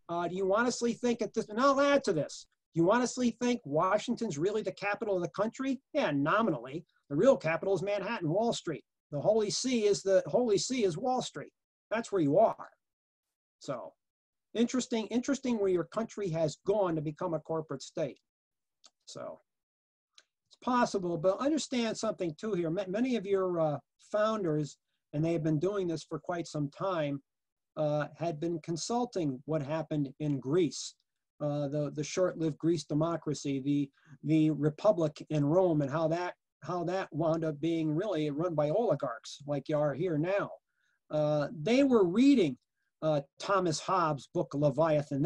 Do you honestly think at this, and I'll add to this, do you honestly think Washington's really the capital of the country? Yeah, nominally. The real capital is Manhattan, Wall Street. The Holy See is Wall Street. That's where you are. So interesting where your country has gone to become a corporate state. So it's possible, but understand something too here. Many of your founders, and they have been doing this for quite some time, had been consulting what happened in Greece, the short-lived Greece democracy, the republic in Rome, and how that wound up being really run by oligarchs like you are here now. They were reading Thomas Hobbes' book Leviathan.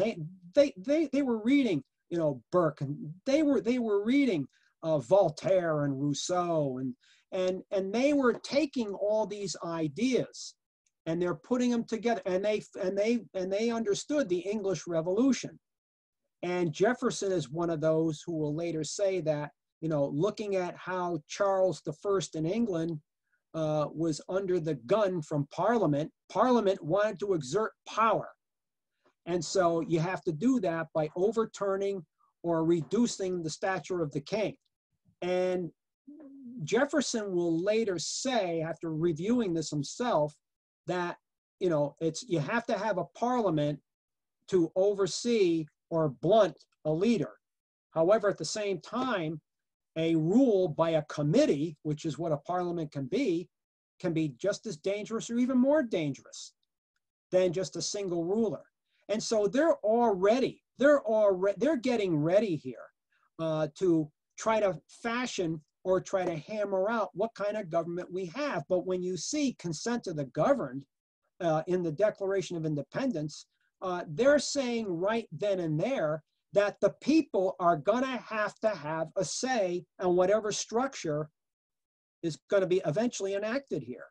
They were reading, you know, Burke, and they were reading Voltaire and Rousseau, and they were taking all these ideas and they're putting them together, and they understood the English Revolution. And Jefferson is one of those who will later say that, you know, looking at how Charles I in England was under the gun from Parliament wanted to exert power. And so you have to do that by overturning or reducing the stature of the king. And Jefferson will later say, after reviewing this himself, that, you know, you have to have a parliament to oversee or blunt a leader. However, at the same time, a rule by a committee, which is what a parliament can be just as dangerous or even more dangerous than just a single ruler. And so they're getting ready here to try to fashion or try to hammer out what kind of government we have. But when you see consent of the governed in the Declaration of Independence, they're saying right then and there that the people are gonna have to have a say on whatever structure is gonna be eventually enacted here.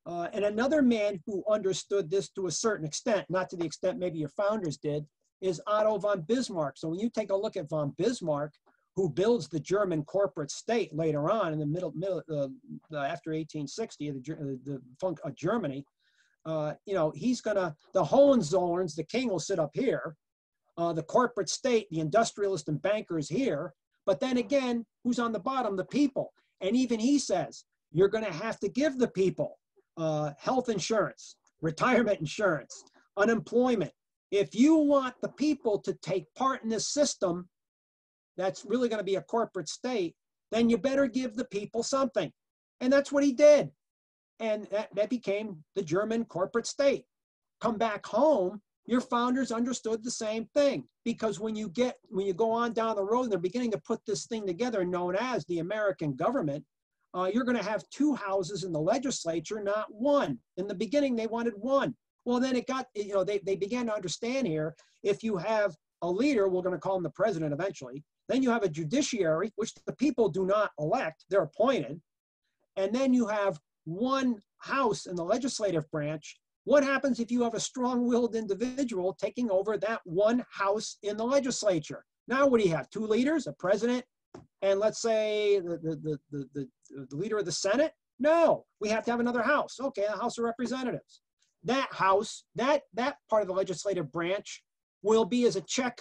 And another man who understood this to a certain extent, not to the extent maybe your founders did, is Otto von Bismarck. So when you take a look at von Bismarck, who builds the German corporate state later on in the after 1860, the funk of Germany, you know, he's gonna, the Hohenzollerns, the king will sit up here, the corporate state, the industrialists and bankers here, but then again, who's on the bottom? The people. And even he says, you're gonna have to give the people health insurance, retirement insurance, unemployment. If you want the people to take part in this system, that's really going to be a corporate state, then you better give the people something. And that's what he did. And that became the German corporate state. Come back home, your founders understood the same thing, because when you go on down the road and they're beginning to put this thing together known as the American government, you're going to have two houses in the legislature, not one. In the beginning, they wanted one. Well, then it got, you know, they began to understand here, if you have a leader, we're going to call him the president eventually, then you have a judiciary, which the people do not elect, they're appointed. And then you have one house in the legislative branch. What happens if you have a strong-willed individual taking over that one house in the legislature? Now what do you have? Two leaders, a president, and let's say the leader of the Senate? No, we have to have another house. Okay, the House of Representatives. That house, that part of the legislative branch will be as a check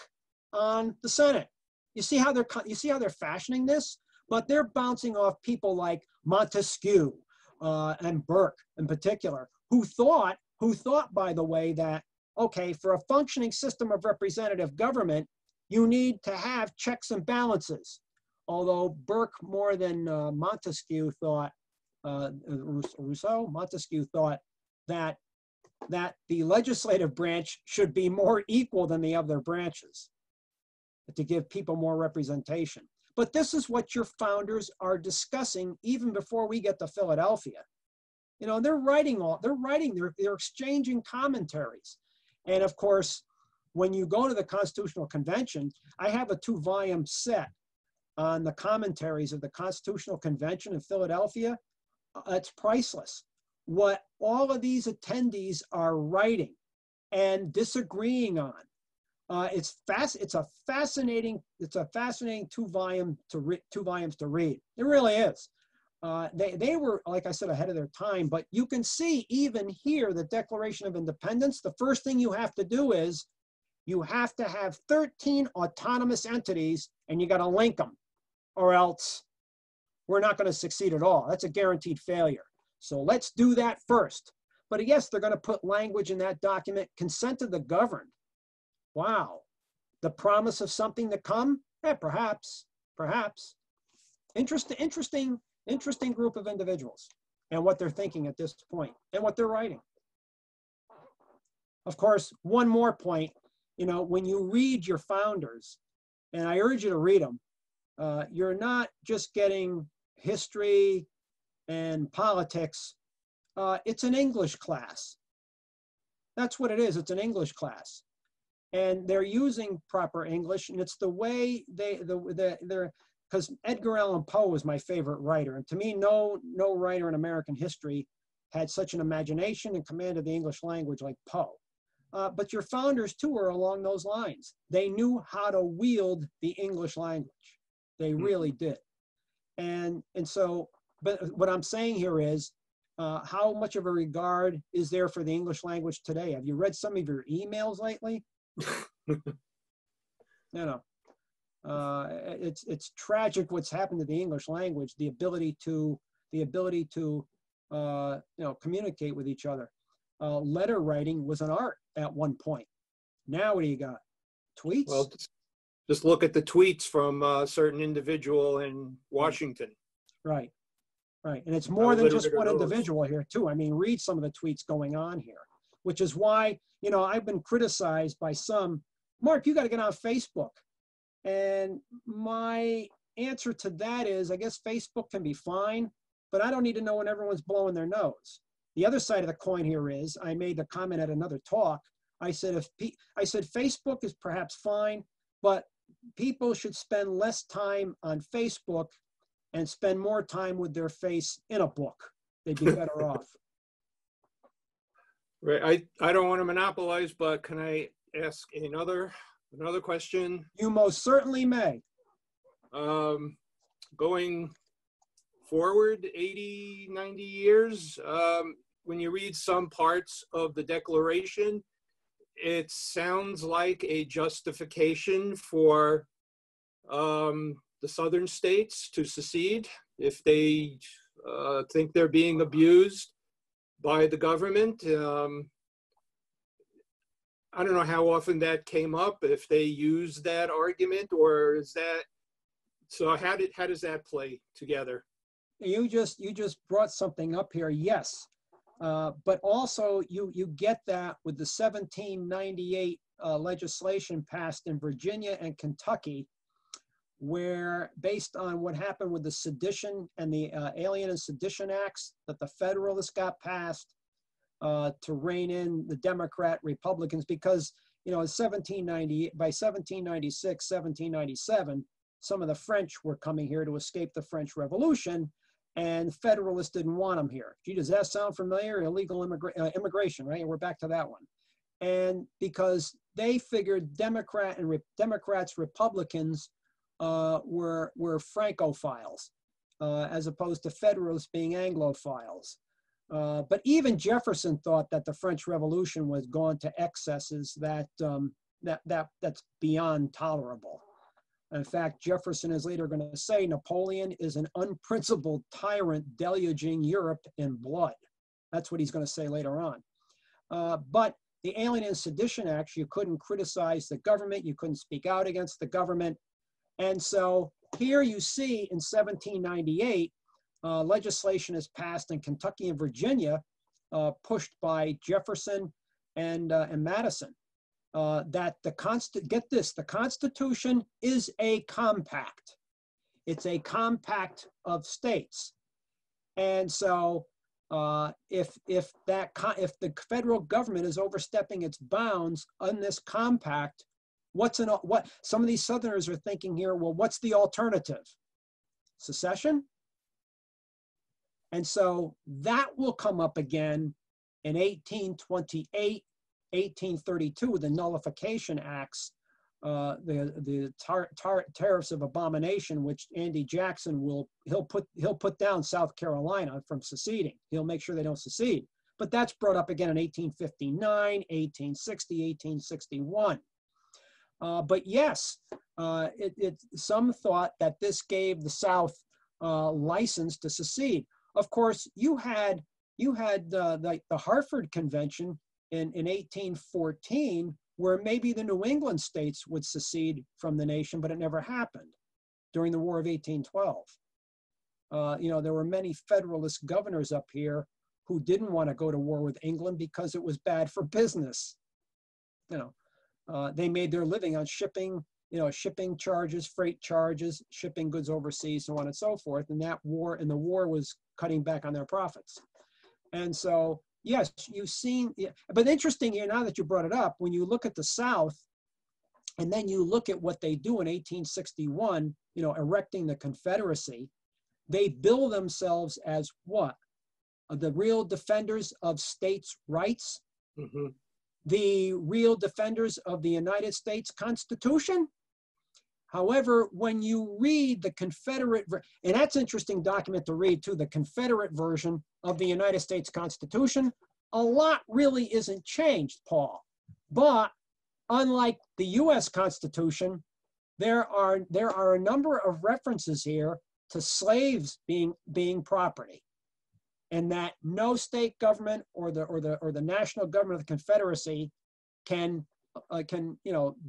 on the Senate. You see how they're fashioning this? But they're bouncing off people like Montesquieu and Burke in particular, who thought, by the way, that, okay, for a functioning system of representative government, you need to have checks and balances. Although Burke, more than Montesquieu, thought, Montesquieu thought that the legislative branch should be more equal than the other branches, to give people more representation. But this is what your founders are discussing even before we get to Philadelphia. You know, they're exchanging commentaries. And of course, when you go to the Constitutional Convention, I have a 2-volume set on the commentaries of the Constitutional Convention in Philadelphia. It's priceless. What all of these attendees are writing and disagreeing on. It's a fascinating 2 volumes to read. It really is. They were, like I said, ahead of their time, but you can see even here, the Declaration of Independence, the first thing you have to do is you have to have 13 autonomous entities and you got to link them, or else we're not going to succeed at all. That's a guaranteed failure. So let's do that first. But yes, they're going to put language in that document, consent of the governed. Wow. The promise of something to come? Yeah, perhaps. Interesting group of individuals and what they're thinking at this point and what they're writing. Of course, one more point, when you read your founders, and I urge you to read them, you're not just getting history and politics. It's an English class. That's what it is. It's an English class. And they're using proper English, and it's the way they're, because Edgar Allan Poe is my favorite writer. And to me, no writer in American history had such an imagination and command of the English language like Poe. But your founders too are along those lines. They knew how to wield the English language. They really did. And so, but what I'm saying here is, how much of a regard is there for the English language today? Have you read some of your emails lately? It's tragic what's happened to the English language, the ability to communicate with each other. Letter writing was an art at one point. Now what do you got? Tweets? Well, just look at the tweets from a certain individual in Washington. Right. And it's more than just one individual here too. I mean, read some of the tweets going on here, which is why, I've been criticized by some, Mark, you got to get on Facebook. And my answer to that is, I guess Facebook can be fine, but I don't need to know when everyone's blowing their nose. The other side of the coin here is, I made the comment at another talk. I said, Facebook is perhaps fine, but people should spend less time on Facebook and spend more time with their face in a book. They'd be better off. Right. I don't want to monopolize, but can I ask another question? You most certainly may. Going forward 80, 90 years, when you read some parts of the Declaration, it sounds like a justification for the southern states to secede if they think they're being abused by the government. I don't know how often that came up, if they use that argument, or is that, so how does that play together? You just brought something up here, yes. But also you get that with the 1798 legislation passed in Virginia and Kentucky, where based on what happened with the sedition and the Alien and Sedition Acts that the Federalists got passed to rein in the Democrat Republicans, because by 1796, 1797, some of the French were coming here to escape the French Revolution, and Federalists didn't want them here. Gee, does that sound familiar? Illegal immigration, right? And we're back to that one. And because they figured Democrats, Republicans were Francophiles, as opposed to Federalists being Anglophiles. But even Jefferson thought that the French Revolution was gone to excesses that's beyond tolerable. In fact, Jefferson is later going to say Napoleon is an unprincipled tyrant deluging Europe in blood. That's what he's going to say later on. But the Alien and Sedition Acts, you couldn't criticize the government, you couldn't speak out against the government. And so here you see in 1798, legislation is passed in Kentucky and Virginia, pushed by Jefferson and Madison, that the Constitution is a compact. It's a compact of states. And so if the federal government is overstepping its bounds on this compact, what some of these Southerners are thinking here, well, what's the alternative? Secession? And so that will come up again in 1828, 1832 with the Nullification Acts, the tariffs of abomination, which Andy Jackson he'll put down South Carolina from seceding. He'll make sure they don't secede. But that's brought up again in 1859, 1860, 1861. But yes, some thought that this gave the South license to secede. Of course, you had you had the Hartford Convention in 1814, where maybe the New England states would secede from the nation, but it never happened during the War of 1812. There were many Federalist governors up here who didn't want to go to war with England because it was bad for business. They made their living on shipping, shipping charges, freight charges, shipping goods overseas, so on and so forth. And the war was cutting back on their profits. And so, yes, you've seen, but interesting here, now that you brought it up, when you look at the South, and then you look at what they do in 1861, erecting the Confederacy, they bill themselves as what? The real defenders of states' rights, Mm-hmm. the real defenders of the United States Constitution. However, when you read the Confederate, and that's an interesting document to read too, the Confederate version of the United States Constitution, a lot really isn't changed, Paul. But unlike the US Constitution, there are a number of references here to slaves being property, and that no state government or the national government of the Confederacy can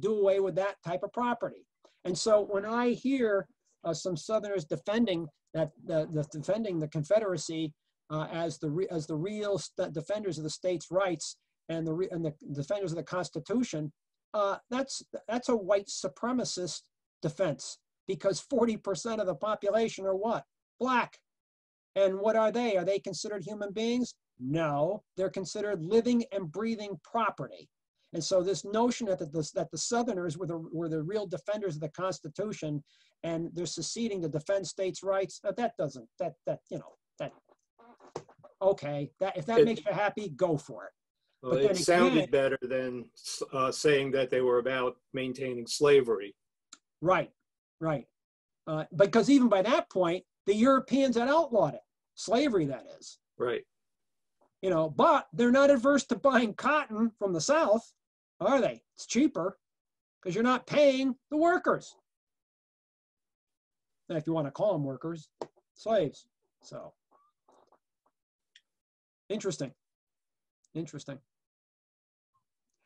do away with that type of property. And so when I hear some Southerners defending defending the Confederacy as the real defenders of the states' rights and the defenders of the Constitution, that's a white supremacist defense, because 40% of the population are what? Black. And what are they? Are they considered human beings? No, they're considered living and breathing property. And so this notion that the Southerners were the real defenders of the Constitution, and they're seceding to defend states' rights, okay, if that makes you happy, go for it. Well, it sounded better than saying that they were about maintaining slavery. Right. Because even by that point, the Europeans had outlawed it, slavery, that is. Right. But they're not averse to buying cotton from the South, are they? It's cheaper because you're not paying the workers. If you want to call them workers, slaves. So interesting.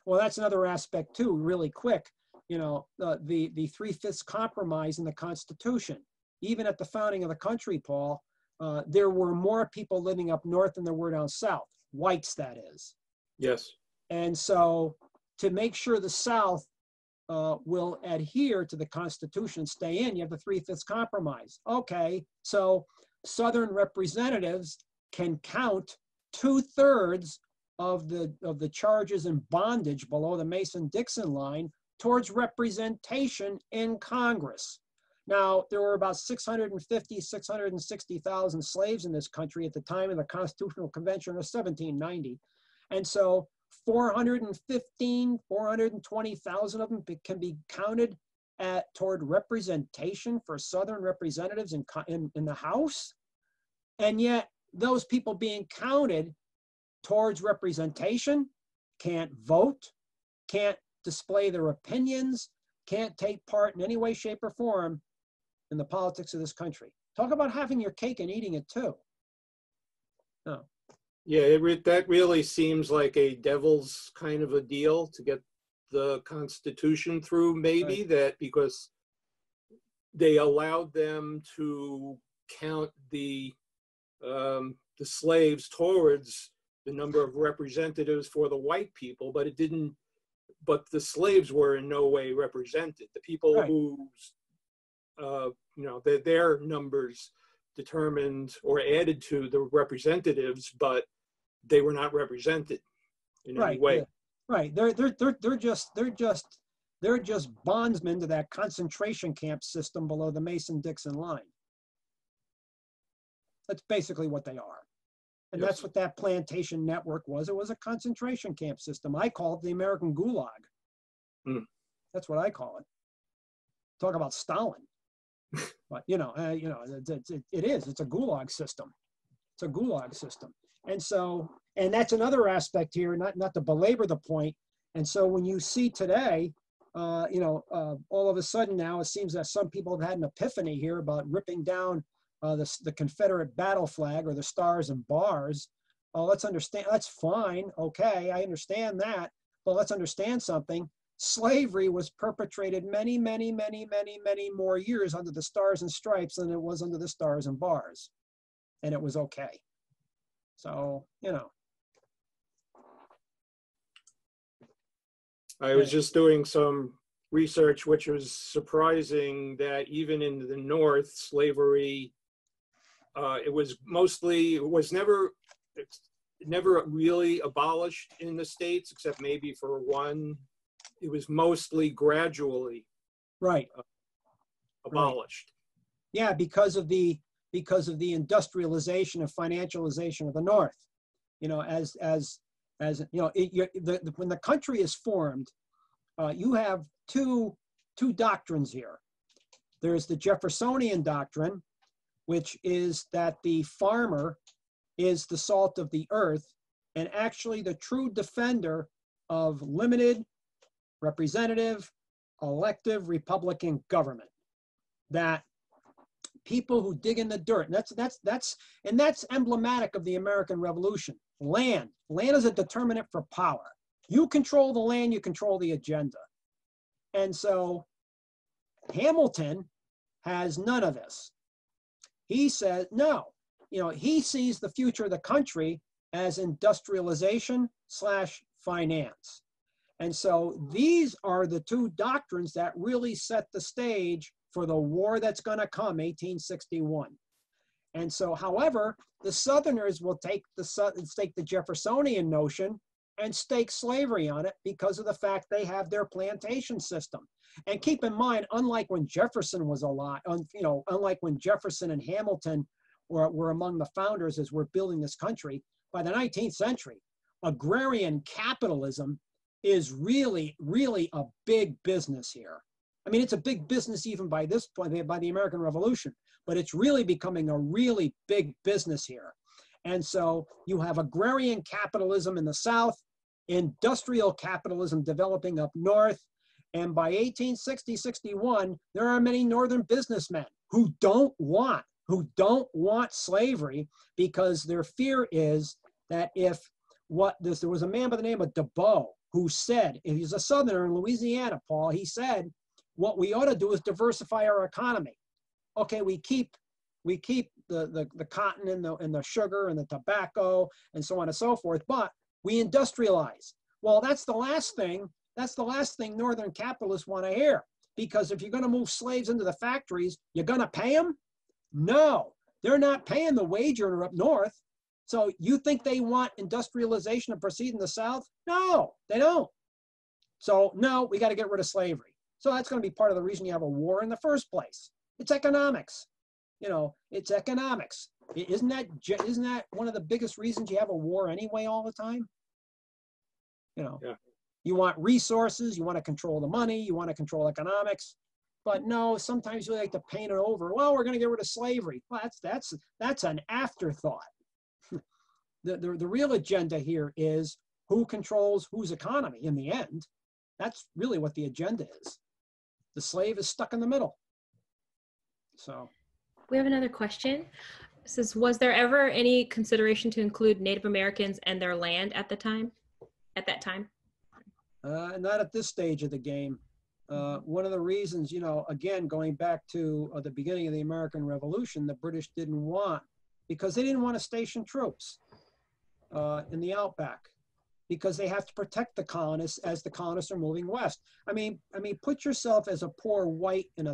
Well, that's another aspect too, really quick. The 3/5 compromise in the Constitution. Even at the founding of the country, Paul, there were more people living up north than there were down south. Whites, that is. Yes. And so to make sure the South will adhere to the Constitution, stay in, you have the 3/5 compromise. Okay, so Southern representatives can count 2/3 of the charges and bondage below the Mason-Dixon line towards representation in Congress. Now, there were about 660,000 slaves in this country at the time of the Constitutional Convention of 1790. And so 420,000 of them can be counted toward representation for Southern representatives in the House. And yet those people being counted towards representation can't vote, can't display their opinions, can't take part in any way, shape, or form in the politics of this country. Talk about having your cake and eating it too. No. Yeah, that really seems like a devil's kind of a deal to get the Constitution through, maybe, right. That because they allowed them to count the slaves towards the number of representatives for the white people, but the slaves were in no way represented. The people right. whose their numbers determined or added to the representatives, but they were not represented in right. any way. Yeah. Right. They're just bondsmen to that concentration camp system below the Mason-Dixon line. That's basically what they are. And yes. That's what that plantation network was. It was a concentration camp system. I call it the American Gulag. Mm. That's what I call it. Talk about Stalin. But it is. It's a Gulag system. It's a Gulag system. And so, and that's another aspect here, not to belabor the point. And so when you see today, all of a sudden now, it seems that some people have had an epiphany here about ripping down the Confederate battle flag or the stars and bars. Oh, let's understand, that's fine, okay, I understand that, but let's understand something. Slavery was perpetrated many, many, many, many, many more years under the stars and stripes than it was under the stars and bars. And it was okay. So, you know. I was just doing some research, which was surprising that even in the North, slavery, it was never really abolished in the States, except maybe for one. It was mostly gradually abolished. Right. Yeah, because of the industrialization and financialization of the North. You know, as you know, when the country is formed, you have two doctrines here. There's the Jeffersonian doctrine, which is that the farmer is the salt of the earth and actually the true defender of limited, representative, elective Republican government. That people who dig in the dirt, and that's emblematic of the American Revolution. Land is a determinant for power. You control the land, you control the agenda. And so Hamilton has none of this. He says, no, you know, he sees the future of the country as industrialization / finance. And so these are the two doctrines that really set the stage for the war that's going to come, 1861. And so, however, the Southerners will take the Jeffersonian notion and stake slavery on it because of the fact they have their plantation system. And keep in mind, unlike when Jefferson was alive, you know, unlike when Jefferson and Hamilton were among the founders as we're building this country, by the 19th century, agrarian capitalism is really, really a big business here. I mean, it's a big business even by this point, by the American Revolution, but it's really becoming a really big business here. And so you have agrarian capitalism in the South, industrial capitalism developing up north. And by 1860, 61, there are many Northern businessmen who don't want slavery because their fear is that there was a man by the name of DeBow who said, and he's a Southerner in Louisiana, Paul, he said, what we ought to do is diversify our economy. Okay, we keep the cotton and the sugar and the tobacco and so on and so forth, but we industrialize. Well, that's the last thing Northern capitalists want to hear, because if you're going to move slaves into the factories, you're going to pay them? No, they're not paying the wage earner up north. So you think they want industrialization to proceed in the South? No, they don't. So no, we got to get rid of slavery. So that's going to be part of the reason you have a war in the first place. It's economics. You know, it's economics. Isn't that one of the biggest reasons you have a war anyway all the time? You know, yeah. You want resources, you want to control the money, you want to control economics. But no, sometimes you like to paint it over. Well, we're going to get rid of slavery. Well, that's an afterthought. The real agenda here is who controls whose economy in the end. That's really what the agenda is. The slave is stuck in the middle. So we have another question. It says, was there ever any consideration to include Native Americans and their land at that time? Not at this stage of the game. One of the reasons, you know, again, going back to the beginning of the American Revolution, the British didn't want, because they didn't want to station troops in the outback, because they have to protect the colonists as the colonists are moving west. I mean, put yourself as a poor white in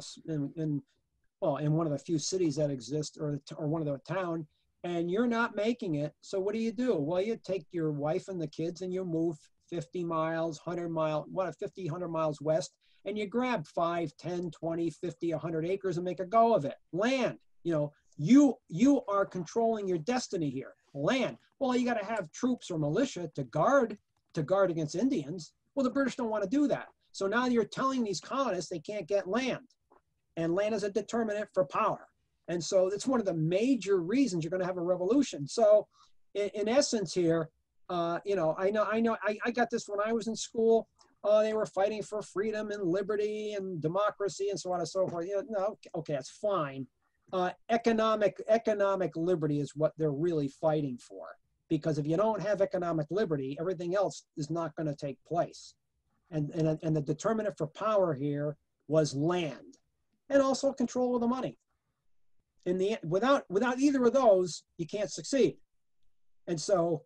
one of the few cities that exist, or one of the town, and you're not making it. So what do? Well, you take your wife and the kids and you move 50 miles, 100 miles, 50, 100 miles west, and you grab 5, 10, 20, 50, 100 acres and make a go of it. Land, you know, you are controlling your destiny here. Land. Well, you got to have troops or militia to guard against Indians. Well, the British don't want to do that. So now you're telling these colonists they can't get land, and land is a determinant for power. And so it's one of the major reasons you're going to have a revolution. So in essence here, you know, I got this when I was in school. They were fighting for freedom and liberty and democracy and so on and so forth. You know, no, okay, that's fine. Economic liberty is what they're really fighting for. because if you don't have economic liberty, everything else is not going to take place. And the determinant for power here was land, and also control of the money. Without either of those, you can't succeed. And so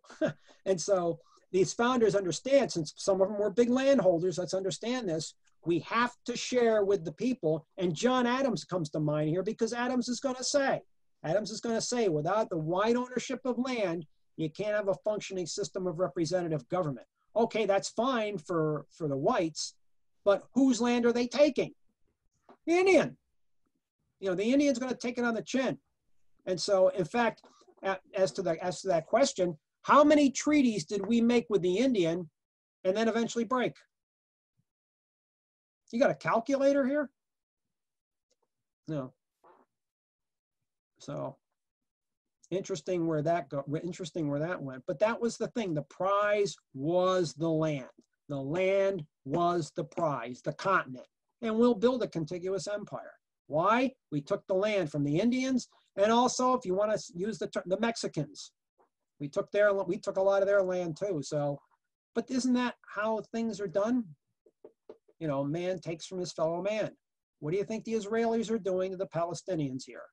these founders understand, since some of them were big landholders, let's understand this, we have to share with the people. And John Adams comes to mind here, because Adams is going to say, without the wide ownership of land, you can't have a functioning system of representative government. Okay, that's fine for the whites, but whose land are they taking? The Indian. You know, the Indian's going to take it on the chin. And so, in fact, as to that question, how many treaties did we make with the Indian and then eventually break? You got a calculator here? No. So interesting where that went. But that was the thing. The prize was the land. The land was the prize, the continent. And we'll build a contiguous empire. Why? We took the land from the Indians, and also, if you want to use the term, the Mexicans. We took a lot of their land too. So, but isn't that how things are done? You know, man takes from his fellow man. What do you think the Israelis are doing to the Palestinians here?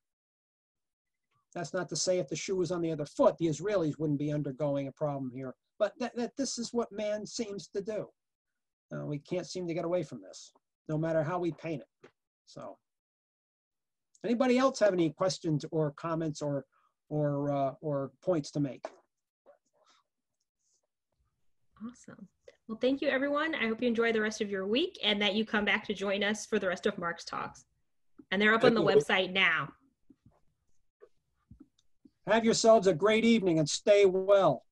That's not to say if the shoe was on the other foot, the Israelis wouldn't be undergoing a problem here. But this is what man seems to do. We can't seem to get away from this, no matter how we paint it. So, anybody else have any questions or comments or points to make? Awesome. Well, thank you, everyone. I hope you enjoy the rest of your week and that you come back to join us for the rest of Mark's talks. And they're up on the website now. Have yourselves a great evening and stay well.